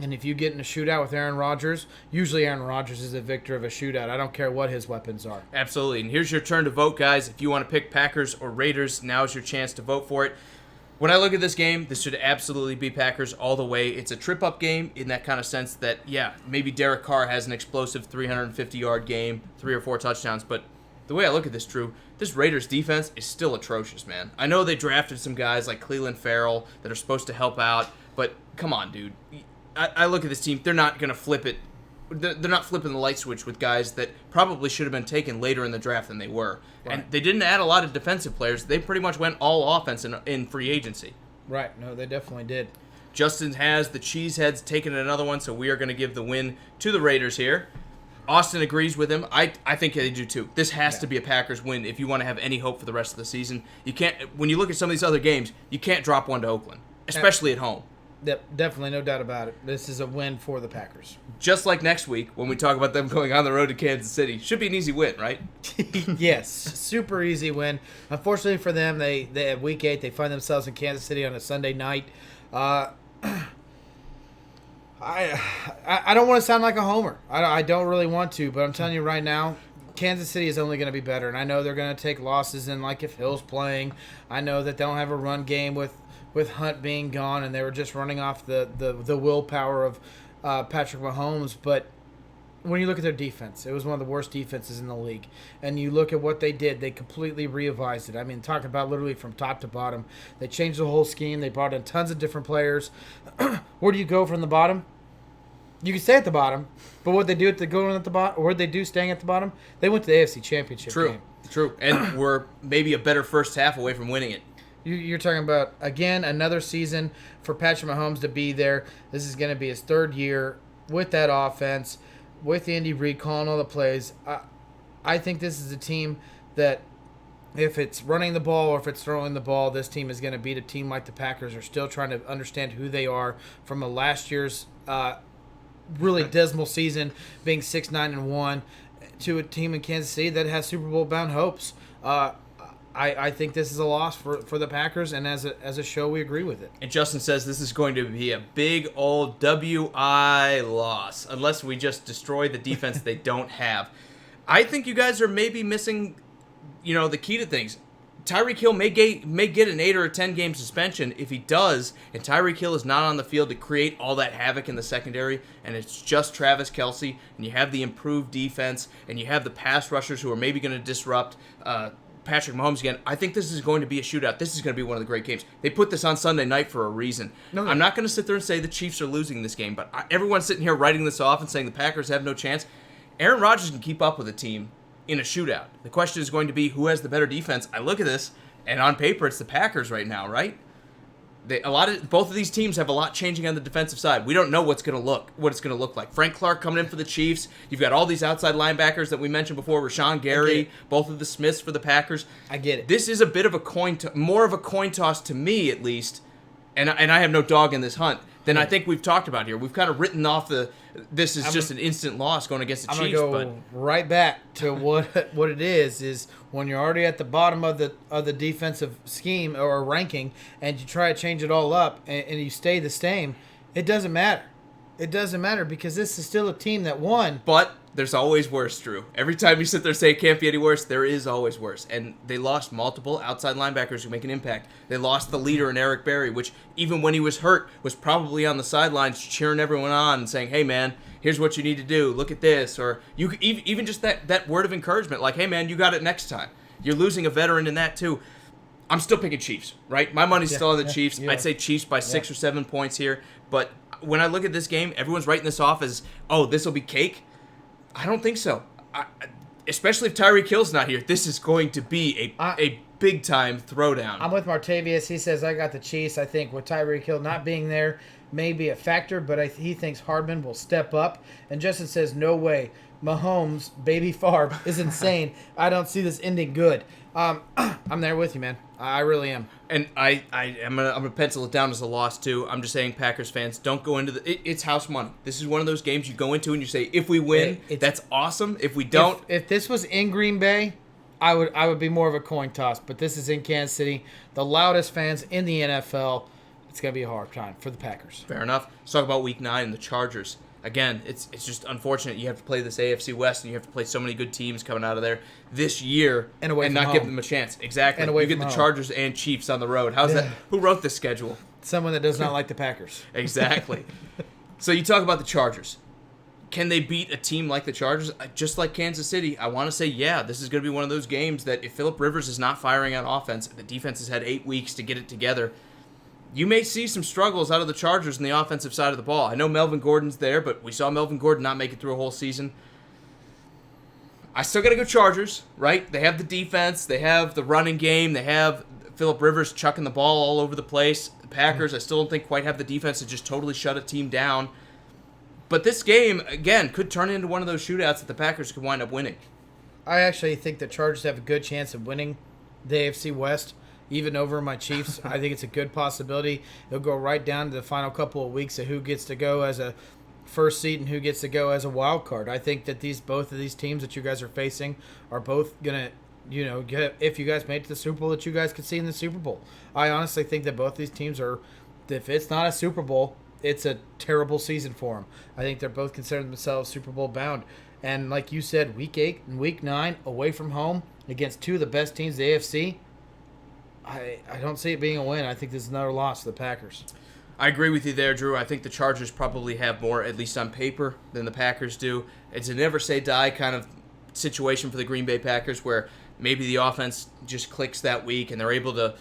And if you get in a shootout with Aaron Rodgers, usually Aaron Rodgers is the victor of a shootout. I don't care what his weapons are. Absolutely. And here's your turn to vote, guys. If you want to pick Packers or Raiders, now's your chance to vote for it. When I look at this game, this should absolutely be Packers all the way. It's a trip-up game in that kind of sense that, maybe Derek Carr has an explosive 350-yard game, 3 or 4 touchdowns, but the way I look at this, Drew, this Raiders defense is still atrocious, man. I know they drafted some guys like Cleveland Farrell that are supposed to help out, but come on, dude. I look at this team, they're not going to flip it. They're not flipping the light switch with guys that probably should have been taken later in the draft than they were. Right. And they didn't add a lot of defensive players. They pretty much went all offense in free agency. Right. No, they definitely did. Justin has the Cheeseheads taking another one, so we are going to give the win to the Raiders here. Austin agrees with him. I think they do too. This has to be a Packers win if you want to have any hope for the rest of the season. You can't. When you look at some of these other games, you can't drop one to Oakland, especially at home. Definitely, no doubt about it. This is a win for the Packers. Just like next week when we talk about them going on the road to Kansas City. Should be an easy win, right? Yes, super easy win. Unfortunately for them, they at week 8, they find themselves in Kansas City on a Sunday night. I don't want to sound like a homer. I don't really want to, but I'm telling you right now, Kansas City is only going to be better. And I know they're going to take losses in, like if Hill's playing. I know that they don't have a run game with Hunt being gone, and they were just running off the willpower of Patrick Mahomes. But when you look at their defense, it was one of the worst defenses in the league. And you look at what they did, they completely revised it. I mean, talking about literally from top to bottom. They changed the whole scheme. They brought in tons of different players. Where do you go from the bottom? You can stay at the bottom, but what they do going at the bottom, or what they do staying at the bottom, they went to the AFC Championship game. True. And we're maybe a better first half away from winning it. You're talking about, again, another season for Patrick Mahomes to be there. This is going to be his 3rd year with that offense, with Andy Reid calling all the plays. I think this is a team that if it's running the ball or if it's throwing the ball, this team is going to beat a team like the Packers. Are still trying to understand who they are from a last year's really dismal season, being 6-9-1, to a team in Kansas City that has Super Bowl bound hopes. I think this is a loss for the Packers, and as a show, we agree with it. And Justin says this is going to be a big old WI loss, unless we just destroy the defense they don't have. I think you guys are maybe missing, the key to things. Tyreek Hill may get an 8 or a 10 game suspension. If he does, and Tyreek Hill is not on the field to create all that havoc in the secondary, and it's just Travis Kelce, and you have the improved defense, and you have the pass rushers who are maybe going to disrupt Patrick Mahomes again, I think this is going to be a shootout. This is going to be one of the great games. They put this on Sunday night for a reason. No. I'm not going to sit there and say the Chiefs are losing this game, but everyone's sitting here writing this off and saying the Packers have no chance. Aaron Rodgers can keep up with a team in a shootout. The question is going to be who has the better defense. I look at this, and on paper, it's the Packers right now, right? Both of these teams have a lot changing on the defensive side. We don't know what it's going to look like. Frank Clark coming in for the Chiefs. You've got all these outside linebackers that we mentioned before. Rashawn Gary, both of the Smiths for the Packers. I get it. This is a bit of more of a coin toss to me, at least. And I have no dog in this hunt. Than I think we've talked about here. We've kind of written off this is just an instant loss going against the Chiefs. I'm gonna go right back to what it is when you're already at the bottom of the defensive scheme or ranking, and you try to change it all up, and you stay the same. It doesn't matter. It doesn't matter because this is still a team that won. But there's always worse, Drew. Every time you sit there and say it can't be any worse, there is always worse. And they lost multiple outside linebackers who make an impact. They lost the leader in Eric Berry, which even when he was hurt, was probably on the sidelines cheering everyone on and saying, hey, man, here's what you need to do. Look at this. Or you even just that word of encouragement, like, hey, man, you got it next time. You're losing a veteran in that, too. I'm still picking Chiefs, right? My money's still on the Chiefs. Yeah. I'd say Chiefs by 6 or 7 points here. But when I look at this game, everyone's writing this off as, oh, this will be cake. I don't think so. Especially if Tyreek Hill's not here, this is going to be a big-time throwdown. I'm with Martavius. He says, I got the Chiefs. I think with Tyreek Hill not being there may be a factor, but he thinks Hardman will step up. And Justin says, no way. Mahomes, baby Favre, is insane. I don't see this ending good. I'm there with you, man. I really am. And I'm gonna pencil it down as a loss too. I'm just saying, Packers fans, don't go into it's house money. This is one of those games you go into and you say, if we win, that's awesome. If we don't, if this was in Green Bay, I would be more of a coin toss. But this is in Kansas City, the loudest fans in the NFL. It's gonna be a hard time for the Packers. Fair enough. Let's talk about Week 9 and the Chargers. Again, it's just unfortunate you have to play this AFC West and you have to play so many good teams coming out of there this year and not give them a chance. Exactly. You get the Chargers and Chiefs on the road. How's that? Who wrote this schedule? Someone that does not like the Packers. Exactly. So you talk about the Chargers. Can they beat a team like the Chargers? Just like Kansas City, I want to say, yeah, this is going to be one of those games that if Phillip Rivers is not firing on offense, the defense has had 8 weeks to get it together. You may see some struggles out of the Chargers in the offensive side of the ball. I know Melvin Gordon's there, but we saw Melvin Gordon not make it through a whole season. I still got to go Chargers, right? They have the defense. They have the running game. They have Phillip Rivers chucking the ball all over the place. The Packers, I still don't think quite have the defense to just totally shut a team down. But this game, again, could turn into one of those shootouts that the Packers could wind up winning. I actually think the Chargers have a good chance of winning the AFC West. Even over my Chiefs, I think it's a good possibility. It'll go right down to the final couple of weeks of who gets to go as a first seed and who gets to go as a wild card. I think that both of these teams that you guys are facing are both gonna, if you guys made it to the Super Bowl, that you guys could see in the Super Bowl. I honestly think that both these teams are, if it's not a Super Bowl, it's a terrible season for them. I think they're both considering themselves Super Bowl bound. And like you said, Week 8 and Week 9 away from home against two of the best teams in the AFC. I don't see it being a win. I think this is another loss to the Packers. I agree with you there, Drew. I think the Chargers probably have more, at least on paper, than the Packers do. It's a never-say-die kind of situation for the Green Bay Packers where maybe the offense just clicks that week and they're able to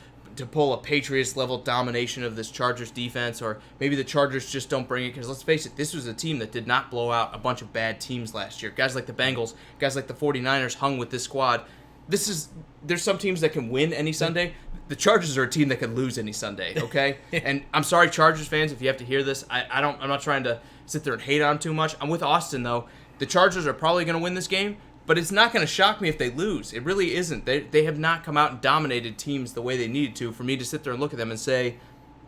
pull a Patriots-level domination of this Chargers defense, or maybe the Chargers just don't bring it because, let's face it, this was a team that did not blow out a bunch of bad teams last year. Guys like the Bengals, guys like the 49ers hung with this squad. There's some teams that can win any Sunday. The Chargers are a team that can lose any Sunday, okay? And I'm sorry, Chargers fans, if you have to hear this. I'm not trying to sit there and hate on too much. I'm with Austin, though. The Chargers are probably going to win this game, But it's not going to shock me if they lose. It really isn't. They have not come out and dominated teams the way they needed to for me to sit there and look at them and say,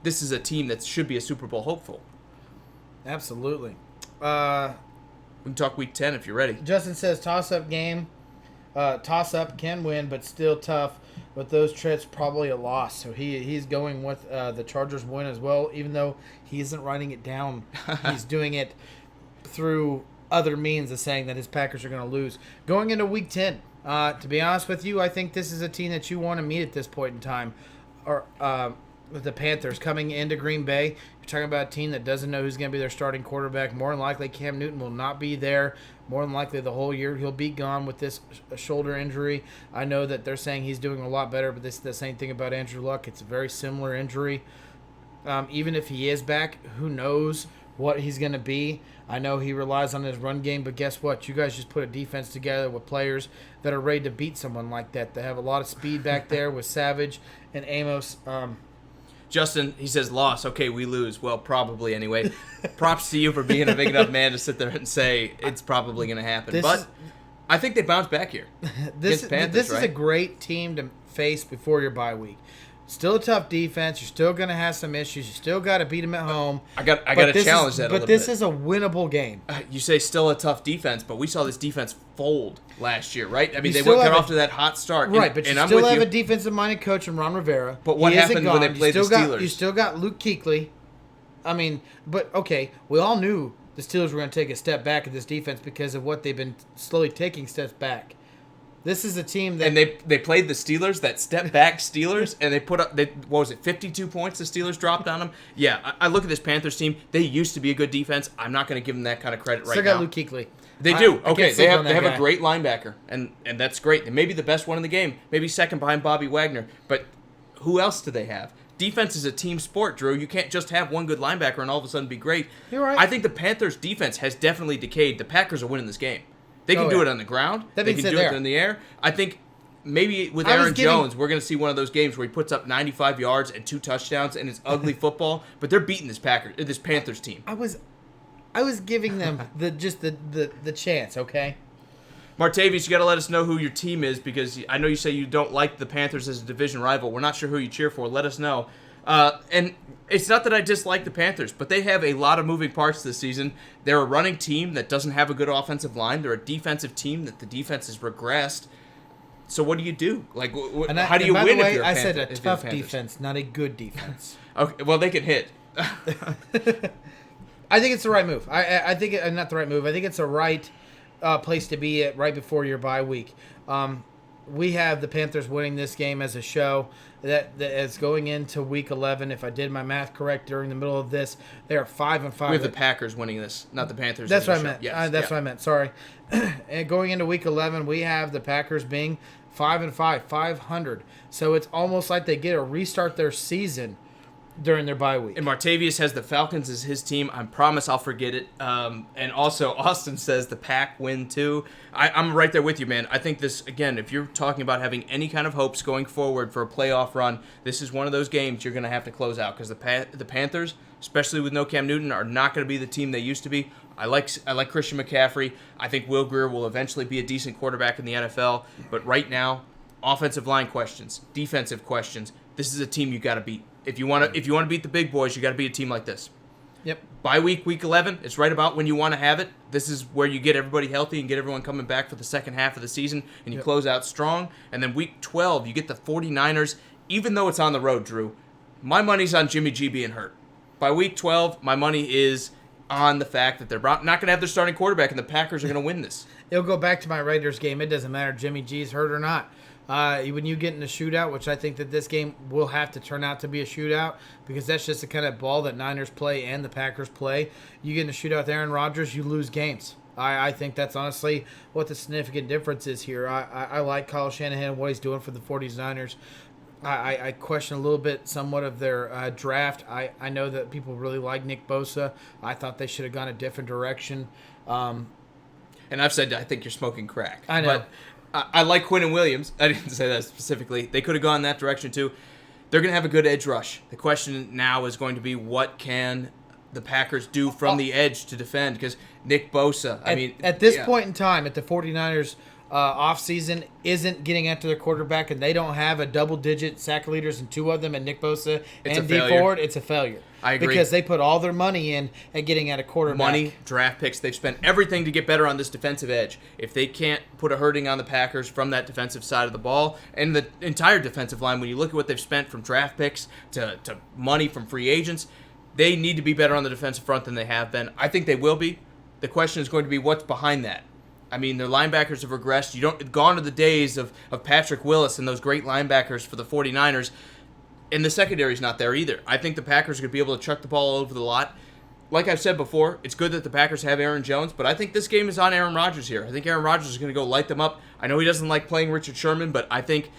this is a team that should be a Super Bowl hopeful. Absolutely. We can talk Week 10 if you're ready. Justin says toss-up game. Toss-up can win, but still tough. With those trips, probably a loss. So he's going with the Chargers win as well, even though he isn't writing it down. He's doing it through other means of saying that his Packers are going to lose. Going into Week 10, to be honest with you, I think this is a team that you want to meet at this point in time. Or with the Panthers coming into Green Bay, you're talking about a team that doesn't know who's going to be their starting quarterback. More than likely, Cam Newton will not be there. More than likely, the whole year he'll be gone with this shoulder injury. I know that they're saying he's doing a lot better, but this is the same thing about Andrew Luck. It's a very similar injury. Even if he is back, who knows what he's going to be. I know he relies on his run game, but guess what? You guys just put a defense together with players that are ready to beat someone like that. They have a lot of speed back there with Savage and Amos. Justin, he says loss. Okay, we lose. Well, probably anyway. Props to you for being a big enough man to sit there and say it's probably going to happen. But I think they bounce back here. This Panthers, is a great team to face before your bye week. Still a tough defense. You're still going to have some issues. You still got to beat them at home. I got to challenge that a little bit. But this is a winnable game. You say still a tough defense, but we saw this defense fold last year, right? I mean, they got off to that hot start. Right, but you still have a defensive-minded coach in Ron Rivera. But what happened when they played the Steelers? You still got Luke Kuechly. I mean, but, okay, we all knew the Steelers were going to take a step back in this defense because of what they've been slowly taking steps back. This is a team that... And they played the Steelers, that step-back Steelers, and they put up, 52 points the Steelers dropped on them? Yeah, I look at this Panthers team. They used to be a good defense. I'm not going to give them that kind of credit right now. Still got Luke Kuechly. They do. Okay, they have a great linebacker, and that's great. They may be the best one in the game, maybe second behind Bobby Wagner. But who else do they have? Defense is a team sport, Drew. You can't just have one good linebacker and all of a sudden be great. You're right. I think the Panthers' defense has definitely decayed. The Packers are winning this game. They can do it on the ground. They can do it in the air. I think maybe with Aaron Jones, we're going to see one of those games where he puts up 95 yards and 2 touchdowns, and it's ugly football. But they're beating this Panthers team. I was giving them the chance. Okay. Martavius, you got to let us know who your team is because I know you say you don't like the Panthers as a division rival. We're not sure who you cheer for. Let us know. And it's not that I dislike the Panthers, but they have a lot of moving parts this season. They're a running team that doesn't have a good offensive line. They're a defensive team that the defense has regressed. So what do you do? Like, how do you win if you're a Panther? I said a tough defense, not a good defense. Okay, well, they can hit. I think it's the right move. I think not the right move. I think it's the right place to be at right before your bye week. We have the Panthers winning this game as a show. That is going into Week 11. If I did my math correct during the middle of this, they are 5-5. We have the Packers winning this, not the Panthers. That's what I meant. Yes, that's what I meant. Sorry. And going into Week 11, we have the Packers being 5-5, 500. So it's almost like they get to restart their season during their bye week. And Martavius has the Falcons as his team. I promise I'll forget it. And also, Austin says the Pack win too. I'm right there with you, man. I think this, again, if you're talking about having any kind of hopes going forward for a playoff run, this is one of those games you're going to have to close out because the Panthers, especially with no Cam Newton, are not going to be the team they used to be. I like Christian McCaffrey. I think Will Grier will eventually be a decent quarterback in the NFL. But right now, offensive line questions, defensive questions. This is a team you got to beat. If you want to beat the big boys, you got to beat a team like this. Yep. Bye week 11, it's right about when you want to have it. This is where you get everybody healthy and get everyone coming back for the second half of the season, and you close out strong. And then week 12, you get the 49ers, even though it's on the road, Drew. My money's on Jimmy G being hurt. By week 12, my money is on the fact that they're not going to have their starting quarterback, and the Packers are going to win this. It'll go back to my Raiders game. It doesn't matter if Jimmy G's hurt or not. When you get in a shootout, which I think that this game will have to turn out to be a shootout because that's just the kind of ball that Niners play and the Packers play. You get in a shootout with Aaron Rodgers, you lose games. I think that's honestly what the significant difference is here. I like Kyle Shanahan and what he's doing for the 49ers. I question a little bit somewhat of their draft. I know that people really like Nick Bosa. I thought they should have gone a different direction. And I've said I think you're smoking crack. I know. But I like Quinnen Williams. I didn't say that specifically. They could have gone that direction too. They're going to have a good edge rush. The question now is going to be what can the Packers do from the edge to defend? Because Nick Bosa, at this point in time, at the 49ers offseason isn't getting after their quarterback and they don't have a double-digit sack leaders and 2 of them, and Nick Bosa and Dee Ford, it's a failure. I agree. Because they put all their money in at getting at a quarterback. Money, draft picks. They've spent everything to get better on this defensive edge. If they can't put a hurting on the Packers from that defensive side of the ball, and the entire defensive line, when you look at what they've spent from draft picks to money from free agents, they need to be better on the defensive front than they have been. I think they will be. The question is going to be what's behind that. I mean, their linebackers have regressed. Gone are the days of Patrick Willis and those great linebackers for the 49ers. And the secondary's not there either. I think the Packers are going to be able to chuck the ball all over the lot. Like I've said before, it's good that the Packers have Aaron Jones, but I think this game is on Aaron Rodgers here. I think Aaron Rodgers is going to go light them up. I know he doesn't like playing Richard Sherman, but I think,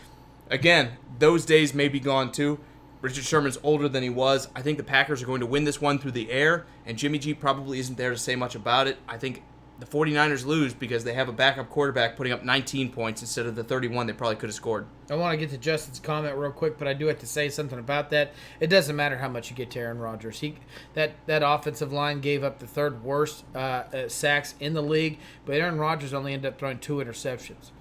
again, those days may be gone too. Richard Sherman's older than he was. I think the Packers are going to win this one through the air, and Jimmy G probably isn't there to say much about it. I think the 49ers lose because they have a backup quarterback putting up 19 points instead of the 31 they probably could have scored. I want to get to Justin's comment real quick, but I do have to say something about that. It doesn't matter how much you get to Aaron Rodgers. That offensive line gave up the 3rd worst sacks in the league, but Aaron Rodgers only ended up throwing 2 interceptions.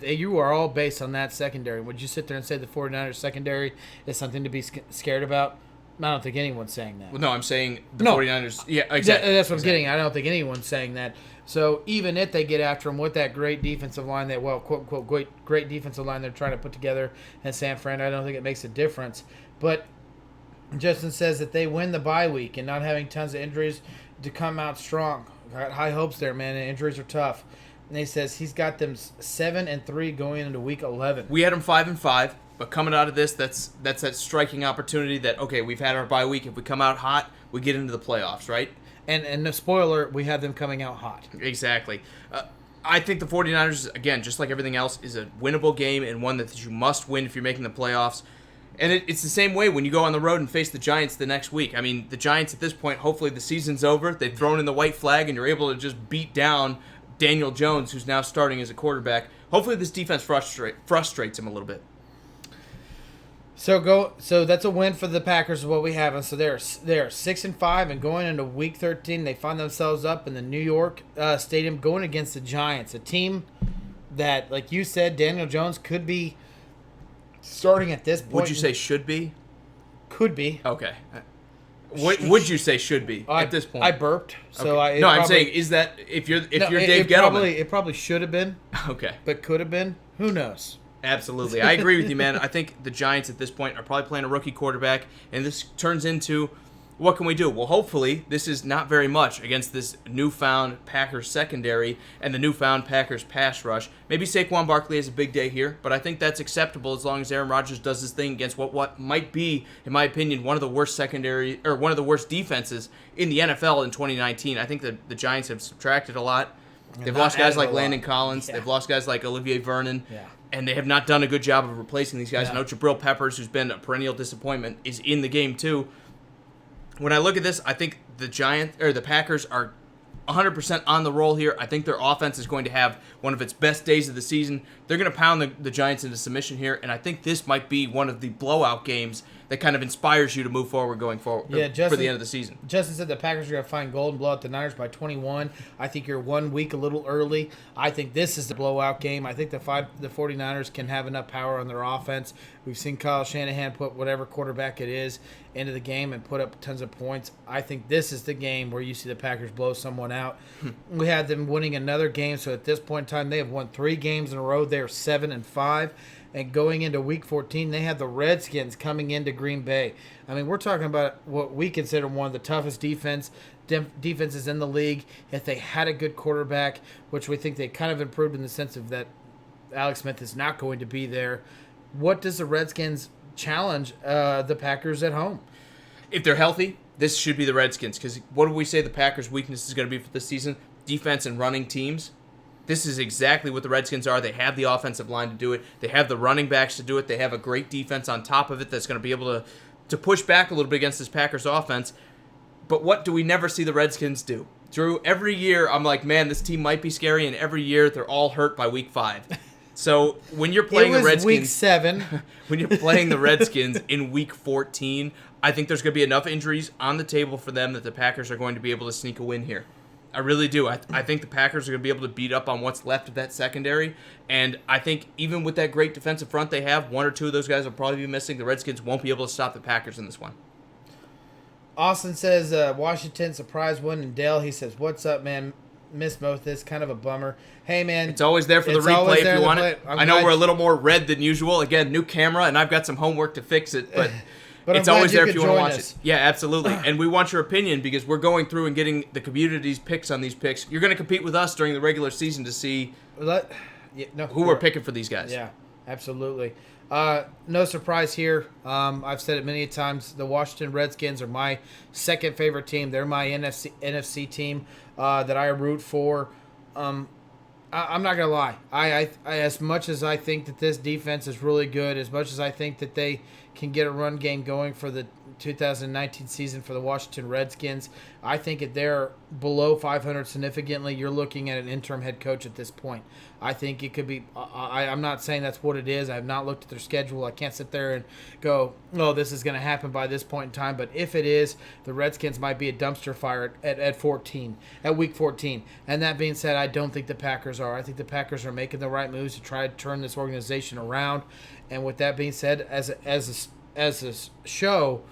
You are all based on that secondary. Would you sit there and say the 49ers secondary is something to be scared about? I don't think anyone's saying that. Well, no, I'm saying the 49ers. Yeah, exactly. That's what I'm getting. I don't think anyone's saying that. So even if they get after him with that great defensive line, that, well, quote, unquote, great defensive line they're trying to put together in San Fran, I don't think it makes a difference. But Justin says that they win the bye week and not having tons of injuries to come out strong. Got high hopes there, man. And injuries are tough. And he says he's got them 7-3 going into week 11. We had them 5-5. But coming out of this, that's that striking opportunity that, okay, we've had our bye week. If we come out hot, we get into the playoffs, right? And the spoiler, we have them coming out hot. Exactly. I think the 49ers, again, just like everything else, is a winnable game and one that you must win if you're making the playoffs. And it's the same way when you go on the road and face the Giants the next week. I mean, the Giants at this point, hopefully the season's over. They've thrown in the white flag and you're able to just beat down Daniel Jones, who's now starting as a quarterback. Hopefully this defense frustrates him a little bit. So that's a win for the Packers is what we have. And so they're 6-5 and going into week 13, they find themselves up in the New York Stadium going against the Giants, a team that, like you said, Daniel Jones could be starting at this point. Would you say should be? Could be. Okay. What would you say should be at this point? I burped. So okay. I'm saying is that if you're Dave Gettleman, it probably should have been. Okay. But could have been. Who knows? Absolutely. I agree with you, man. I think the Giants at this point are probably playing a rookie quarterback, and this turns into, what can we do? Well, hopefully, this is not very much against this newfound Packers secondary and the newfound Packers pass rush. Maybe Saquon Barkley has a big day here, but I think that's acceptable as long as Aaron Rodgers does his thing against what might be, in my opinion, one of the worst one of the worst defenses in the NFL in 2019. I think that the Giants have subtracted a lot. They've lost guys like Landon Collins. Yeah. They've lost guys like Olivier Vernon. Yeah. And they have not done a good job of replacing these guys. I know Jabril Peppers, who's been a perennial disappointment, is in the game too. When I look at this, I think the Packers are 100% on the roll here. I think their offense is going to have one of its best days of the season. They're going to pound the Giants into submission here, and I think this might be one of the blowout games that kind of inspires you to move forward going forward for the end of the season. Justin said the Packers are going to find gold and blow out the Niners by 21. I think you're 1 week a little early. I think this is the blowout game. I think the 49ers can have enough power on their offense. We've seen Kyle Shanahan put whatever quarterback it is into the game and put up tons of points. I think this is the game where you see the Packers blow someone out. We had them winning another game, so at this point in time, they have won 3 games in a row. They're 7-5. And going into Week 14, they have the Redskins coming into Green Bay. I mean, we're talking about what we consider one of the toughest defenses in the league. If they had a good quarterback, which we think they kind of improved in the sense of that Alex Smith is not going to be there, what does the Redskins challenge the Packers at home? If they're healthy, this should be the Redskins. Because what do we say the Packers' weakness is going to be for this season? Defense and running teams. This is exactly what the Redskins are. They have the offensive line to do it. They have the running backs to do it. They have a great defense on top of it that's going to be able to push back a little bit against this Packers offense. But what do we never see the Redskins do? Drew, every year I'm like, man, this team might be scary, and every year they're all hurt by week 5. So when you're playing the Redskins, week 7. When you're playing the Redskins in week 14, I think there's going to be enough injuries on the table for them that the Packers are going to be able to sneak a win here. I really do. I think the Packers are going to be able to beat up on what's left of that secondary. And I think even with that great defensive front they have, one or two of those guys will probably be missing. The Redskins won't be able to stop the Packers in this one. Austin says, Washington surprise win. And Dale, he says, what's up, man? Miss both this. Kind of a bummer. Hey, man. It's always there for the replay if you want it. I know we're a little more red than usual. Again, new camera, and I've got some homework to fix it. But it's always there if you want to watch it. Yeah, absolutely. And we want your opinion because we're going through and getting the community's picks on these picks. You're going to compete with us during the regular season to see who we're picking for these guys. Yeah, absolutely. No surprise here. I've said it many times. The Washington Redskins are my second favorite team. They're my NFC team that I root for. I'm not gonna lie. I as much as I think that this defense is really good, as much as I think that they can get a run game going for the 2019 season for the Washington Redskins, I think if they're below 500 significantly, you're looking at an interim head coach at this point. I think it could be. I'm not saying that's what it is. I have not looked at their schedule. I can't sit there and go, "Oh, this is going to happen by this point in time." But if it is, the Redskins might be a dumpster fire at 14, at week 14. And that being said, I don't think the Packers are. I think the Packers are making the right moves to try to turn this organization around. And with that being said, as a show,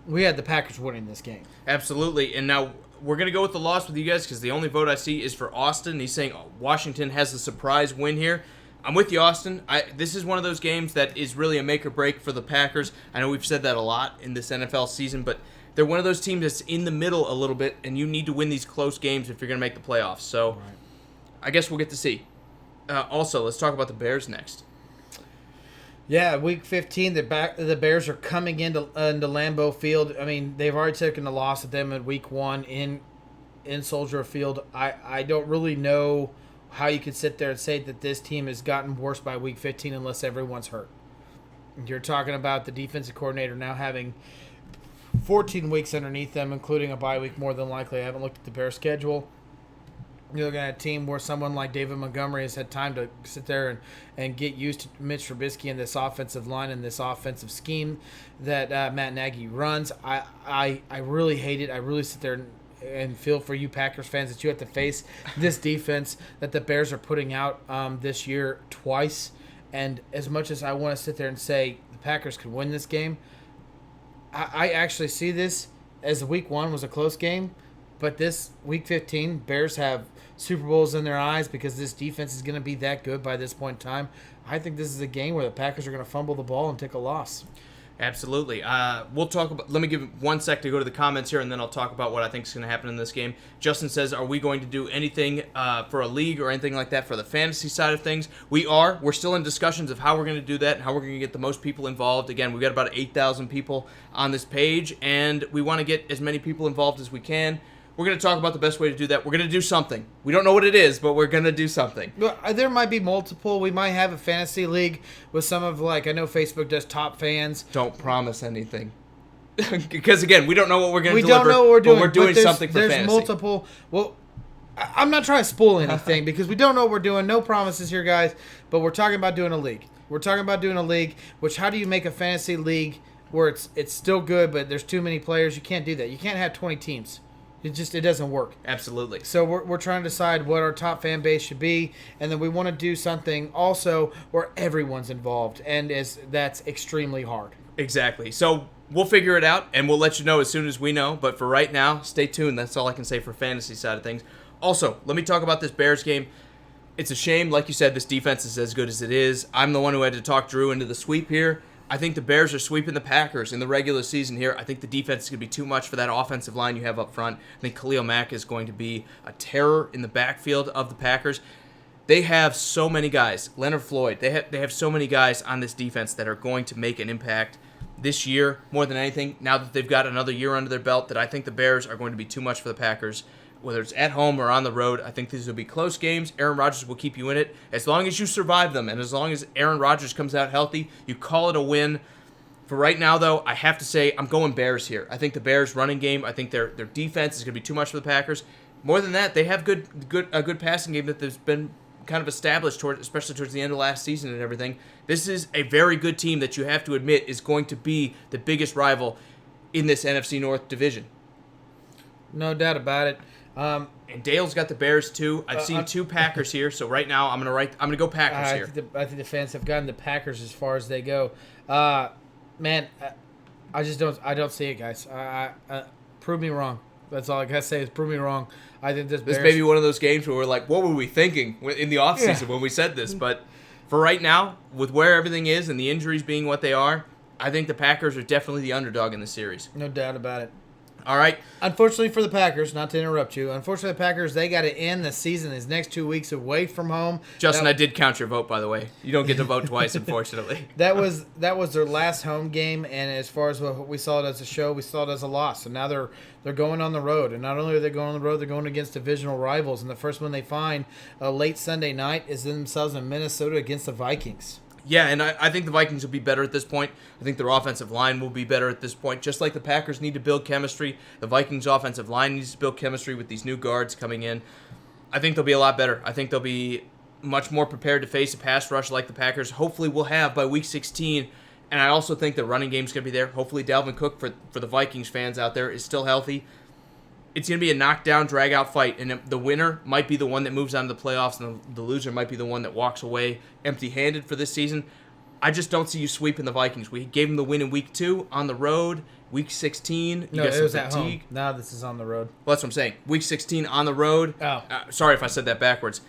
we had the Packers winning this game. Absolutely. And now we're going to go with the loss with you guys because the only vote I see is for Austin. He's saying Washington has the surprise win here. I'm with you, Austin. This is one of those games that is really a make or break for the Packers. I know we've said that a lot in this NFL season, but they're one of those teams that's in the middle a little bit, and you need to win these close games if you're going to make the playoffs. So I guess we'll get to see. Also, let's talk about the Bears next. Yeah, week 15, the Bears are coming into Lambeau Field. I mean, they've already taken a loss at them in week 1 in Soldier Field. I don't really know how you could sit there and say that this team has gotten worse by week 15 unless everyone's hurt. You're talking about the defensive coordinator now having 14 weeks underneath them, including a bye week more than likely. I haven't looked at the Bears schedule. You're looking at a team where someone like David Montgomery has had time to sit there and get used to Mitch Trubisky and this offensive line and this offensive scheme that Matt Nagy runs. I really hate it. I really sit there and feel for you Packers fans that you have to face this defense that the Bears are putting out this year twice. And as much as I want to sit there and say the Packers could win this game, I actually see this as week 1 was a close game. But this week 15, Bears have Super Bowls in their eyes because this defense is going to be that good by this point in time. I think this is a game where the Packers are going to fumble the ball and take a loss. Absolutely. We'll talk about. Let me give 1 sec to go to the comments here, and then I'll talk about what I think is going to happen in this game. Justin says, "Are we going to do anything for a league or anything like that for the fantasy side of things?" We are. We're still in discussions of how we're going to do that and how we're going to get the most people involved. Again, we've got about 8,000 people on this page, and we want to get as many people involved as we can. We're going to talk about the best way to do that. We're going to do something. We don't know what it is, but we're going to do something. Well, there might be multiple. We might have a fantasy league with some of, I know Facebook does top fans. Don't promise anything. Because, again, we don't know what we're going to deliver. We don't know what we're doing. But we're doing something for fantasy. There's multiple. Well, I'm not trying to spoil anything because we don't know what we're doing. No promises here, guys. But we're talking about doing a league. We're talking about doing a league, which how do you make a fantasy league where it's still good, but there's too many players? You can't do that. You can't have 20 teams. It doesn't work. Absolutely. So we're trying to decide what our top fan base should be, and then we want to do something also where everyone's involved, and that's extremely hard. Exactly. So we'll figure it out, and we'll let you know as soon as we know. But for right now, stay tuned. That's all I can say for fantasy side of things. Also, let me talk about this Bears game. It's a shame, like you said, this defense is as good as it is. I'm the one who had to talk Drew into the sweep here. I think the Bears are sweeping the Packers in the regular season here. I think the defense is going to be too much for that offensive line you have up front. I think Khalil Mack is going to be a terror in the backfield of the Packers. They have so many guys. Leonard Floyd. They have so many guys on this defense that are going to make an impact this year more than anything. Now that they've got another year under their belt, that I think the Bears are going to be too much for the Packers. Whether it's at home or on the road, I think these will be close games. Aaron Rodgers will keep you in it. As long as you survive them and as long as Aaron Rodgers comes out healthy, you call it a win. For right now, though, I have to say I'm going Bears here. I think the Bears' running game, I think their defense is going to be too much for the Packers. More than that, they have a good passing game that has been kind of established, especially towards the end of last season and everything. This is a very good team that you have to admit is going to be the biggest rival in this NFC North division. No doubt about it. And Dale's got the Bears too. I've seen 2 Packers here, so right now I'm gonna go Packers here. I think the fans have gotten the Packers as far as they go. Man, I just don't see it, guys. Prove me wrong. That's all I gotta say is prove me wrong. I think this may be one of those games where we're like, what were we thinking in the offseason when we said this? But for right now, with where everything is and the injuries being what they are, I think the Packers are definitely the underdog in the series. No doubt about it. All right. Unfortunately for the Packers, not to interrupt you, unfortunately the Packers, they got to end the season these next 2 weeks away from home. Justin, I did count your vote, by the way. You don't get to vote twice, unfortunately. That was their last home game, and as far as what we saw it as a show, we saw it as a loss. So now they're going on the road, and not only are they going on the road, they're going against divisional rivals. And the first one they find late Sunday night is themselves in Minnesota against the Vikings. Yeah, and I think the Vikings will be better at this point. I think their offensive line will be better at this point. Just like the Packers need to build chemistry, the Vikings' offensive line needs to build chemistry with these new guards coming in. I think they'll be a lot better. I think they'll be much more prepared to face a pass rush like the Packers hopefully will have by Week 16. And I also think the running game's going to be there. Hopefully Dalvin Cook, for the Vikings fans out there, is still healthy. It's going to be a knockdown, drag-out fight, and the winner might be the one that moves on to the playoffs, and the loser might be the one that walks away empty-handed for this season. I just don't see you sweeping the Vikings. We gave them the win in Week 2 on the road. Week 16, you got some was fatigue. at home. Now this is on the road. Well, that's what I'm saying. Week 16 on the road. Oh. Sorry if I said that backwards.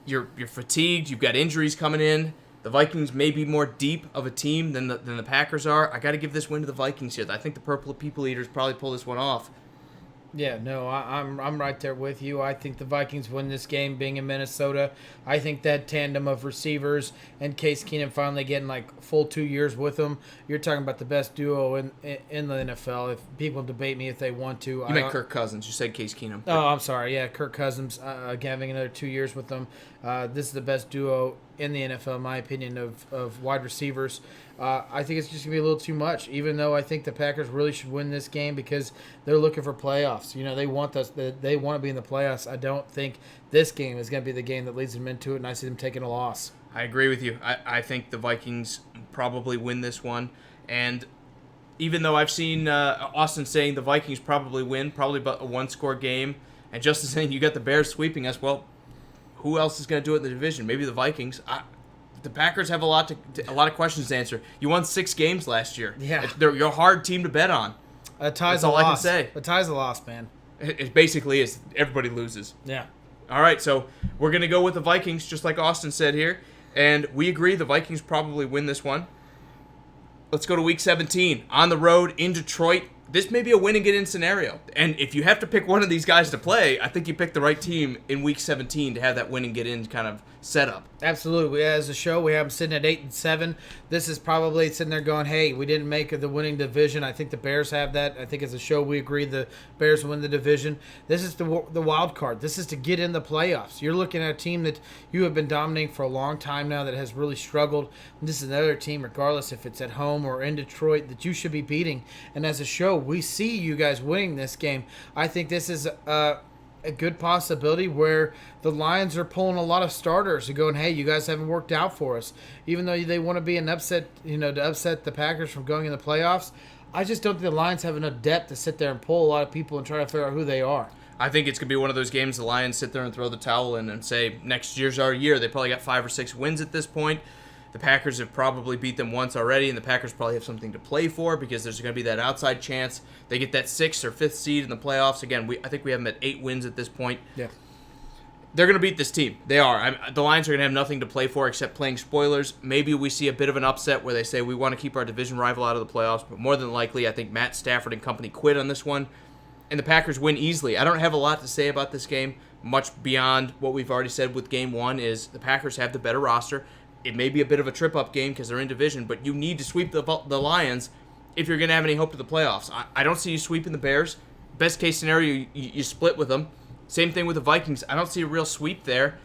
You're fatigued. You've got injuries coming in. The Vikings may be more deep of a team than the Packers are. I got to give this win to the Vikings here. I think the Purple People Eaters probably pull this one off. Yeah, no, I'm right there with you. I think the Vikings win this game being in Minnesota. I think that tandem of receivers and Case Keenum finally getting like full 2 years with them. You're talking about the best duo in the NFL. If people debate me if they want to. You meant Kirk Cousins. You said Case Keenum. Oh, I'm sorry. Yeah, Kirk Cousins having another 2 years with them. This is the best duo in the NFL, in my opinion, of wide receivers. I think it's just going to be a little too much, even though I think the Packers really should win this game because they're looking for playoffs. You know, they want to be in the playoffs. I don't think this game is going to be the game that leads them into it, and I see them taking a loss. I agree with you. I think the Vikings probably win this one. And even though I've seen Austin saying the Vikings probably win, probably about a one-score game, and Justin saying you got the Bears sweeping us, well, who else is going to do it in the division? Maybe the Vikings. The Packers have a lot of questions to answer. You won 6 games last year. Yeah. You're a hard team to bet on. A tie's That's all a loss. I can say. A tie's a loss, man. It basically is. Everybody loses. Yeah. All right, so we're going to go with the Vikings, just like Austin said here. And we agree the Vikings probably win this one. Let's go to Week 17. On the road in Detroit. This may be a win-and-get-in scenario. And if you have to pick one of these guys to play, I think you pick the right team in Week 17 to have that win-and-get-in kind of setup. Absolutely. As a show, we have them sitting at 8-7. This is probably sitting there going, hey, we didn't make the winning division. I think the Bears have that. I think as a show, we agree the Bears win the division. This is the wild card. This is to get in the playoffs. You're looking at a team that you have been dominating for a long time now that has really struggled. And this is another team, regardless if it's at home or in Detroit, that you should be beating. And as a show, we see you guys winning this game. I think this is a good possibility where the Lions are pulling a lot of starters and going, hey, you guys haven't worked out for us. Even though they want to be an upset, to upset the Packers from going in the playoffs, I just don't think the Lions have enough depth to sit there and pull a lot of people and try to figure out who they are. I think it's going to be one of those games the Lions sit there and throw the towel in and say, next year's our year. They probably got 5 or 6 wins at this point. The Packers have probably beat them once already, and the Packers probably have something to play for because there's going to be that outside chance they get that 6th or 5th seed in the playoffs. Again, I think we have them at 8 wins at this point. Yeah. They're going to beat this team. They are. The Lions are going to have nothing to play for except playing spoilers. Maybe we see a bit of an upset where they say we want to keep our division rival out of the playoffs, but more than likely, I think Matt Stafford and company quit on this one, and the Packers win easily. I don't have a lot to say about this game, much beyond what we've already said with Game 1, is the Packers have the better roster. It may be a bit of a trip-up game because they're in division, but you need to sweep the Lions if you're going to have any hope to the playoffs. I don't see you sweeping the Bears. Best case scenario, you split with them. Same thing with the Vikings. I don't see a real sweep there.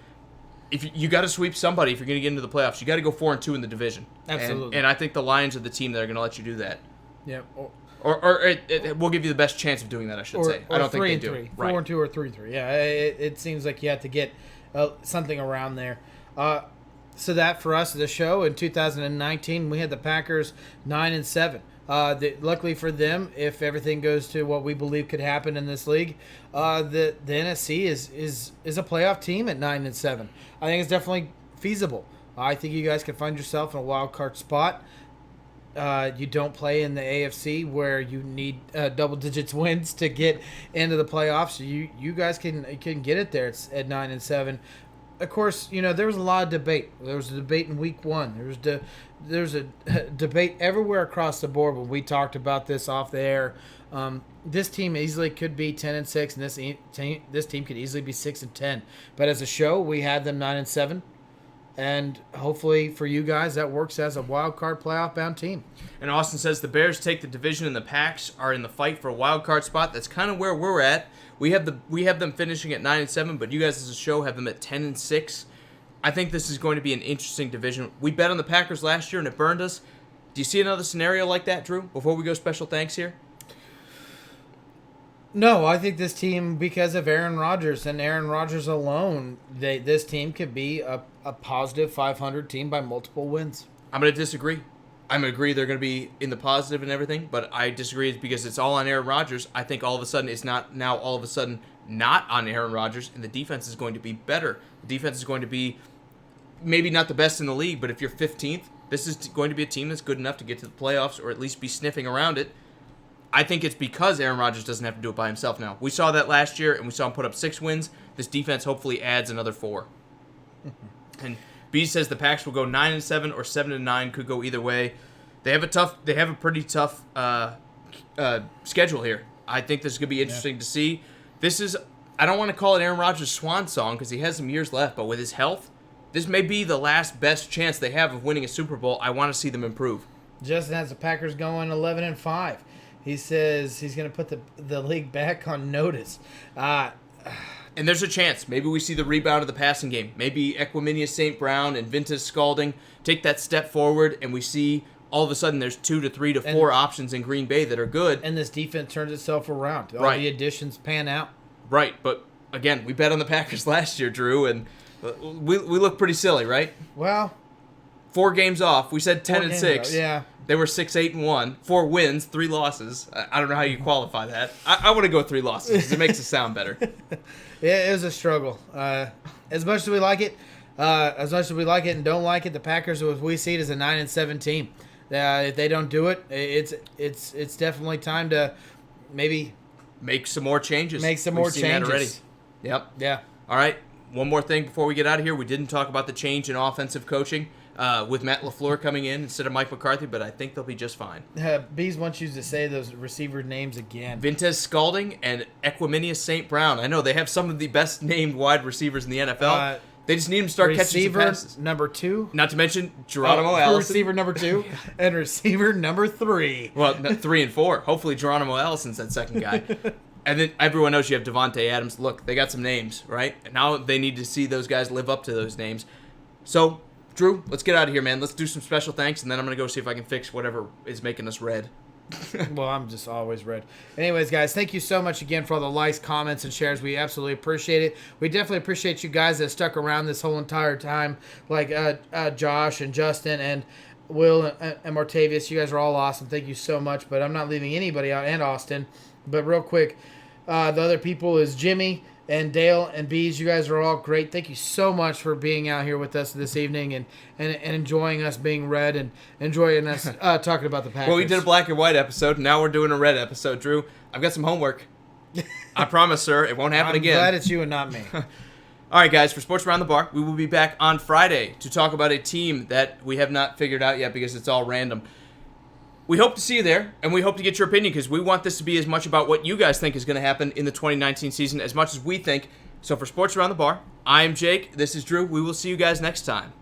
If you got to sweep somebody if you're going to get into the playoffs. You got to go 4-2 in the division. Absolutely. And I think the Lions are the team that are going to let you do that. Yeah. Or we'll give you the best chance of doing that, I should say. I don't think they do. 3-3. 4-2 or 3-3. Yeah, it seems like you have to get something around there. So that for us, the show in 2019, we had the Packers 9-7. Luckily for them, if everything goes to what we believe could happen in this league, the NFC is a playoff team at 9-7. I think it's definitely feasible. I think you guys can find yourself in a wild card spot. You don't play in the AFC where you need double digits wins to get into the playoffs. You guys can get it there. It's at 9-7. Of course, there was a lot of debate. There was a debate in week 1. There's a debate everywhere across the board when we talked about this off the air. This team easily could be 10-6, and this team could easily be 6-10. But as a show, we had them 9-7. And hopefully for you guys, that works as a wild card playoff bound team. And Austin says the Bears take the division and the Packs are in the fight for a wild card spot. That's kind of where we're at. We have them finishing at 9-7, but you guys as a show have them at 10-6. I think this is going to be an interesting division. We bet on the Packers last year and it burned us. Do you see another scenario like that, Drew? Before we go special thanks here. No, I think this team, because of Aaron Rodgers and Aaron Rodgers alone, this team could be a positive 500 team by multiple wins. I'm going to disagree. I'm going to agree they're going to be in the positive and everything, but I disagree because it's all on Aaron Rodgers. I think all of a sudden it's not now all of a sudden not on Aaron Rodgers, and the defense is going to be better. The defense is going to be maybe not the best in the league, but if you're 15th, this is going to be a team that's good enough to get to the playoffs or at least be sniffing around it. I think it's because Aaron Rodgers doesn't have to do it by himself now. We saw that last year, and we saw him put up 6 wins. This defense hopefully adds another 4. And B says the Packs will go 9-7 or 7-9. Could go either way. They have a pretty tough schedule here. I think this is going to be interesting to see. I don't want to call it Aaron Rodgers' swan song because he has some years left, but with his health, this may be the last best chance they have of winning a Super Bowl. I want to see them improve. Justin has the Packers going 11-5. He says he's going to put the league back on notice. And there's a chance. Maybe we see the rebound of the passing game. Maybe Equiminius St. Brown and Vintage Scalding take that step forward, and we see all of a sudden there's 2 to 3 to 4 options in Green Bay that are good. And this defense turns itself around. All the additions pan out. Right, but again, we bet on the Packers last year, Drew, and we look pretty silly, right? Well, 4 games off. We said 10-6. Yeah. They were 6-8-1, 4 wins, 3 losses. I don't know how you qualify that. I want to go 3 losses because it makes it sound better. Yeah, it was a struggle. As much as we like it, and don't like it, the Packers, as we see it, is a 9-7 team. If they don't do it, it's definitely time to maybe make some more changes. We've seen that already. Yep. Yeah. All right. One more thing before we get out of here. We didn't talk about the change in offensive coaching. With Matt LaFleur coming in instead of Mike McCarthy, but I think they'll be just fine. Bees wants you to say those receiver names again. Vintage Scalding and Equiminius St. Brown. I know they have some of the best named wide receivers in the NFL. They just need them to start catching some passes. Receiver number 2. Not to mention Geronimo Allison. Receiver number 2 and receiver number 3. Well, 3 and 4. Hopefully Geronimo Allison's that second guy. And then everyone knows you have Devontae Adams. Look, they got some names, right? And now they need to see those guys live up to those names. So, Drew, let's get out of here, man. Let's do some special thanks, and then I'm going to go see if I can fix whatever is making us red. Well, I'm just always red. Anyways, guys, thank you so much again for all the likes, comments, and shares. We absolutely appreciate it. We definitely appreciate you guys that stuck around this whole entire time, like Josh and Justin and Will and Martavius. You guys are all awesome. Thank you so much, but I'm not leaving anybody out, and Austin. But real quick, the other people is Jimmy and Dale and Bees. You guys are all great. Thank you so much for being out here with us this evening and enjoying us being red and enjoying us talking about the Packers. Well, we did a black and white episode. Now we're doing a red episode, Drew. I've got some homework. I promise, sir. It won't happen again. I'm glad it's you and not me. All right, guys. For Sports Around the Bar, we will be back on Friday to talk about a team that we have not figured out yet because it's all random. We hope to see you there, and we hope to get your opinion because we want this to be as much about what you guys think is going to happen in the 2019 season as much as we think. So for Sports Around the Bar, I'm Jake. This is Drew. We will see you guys next time.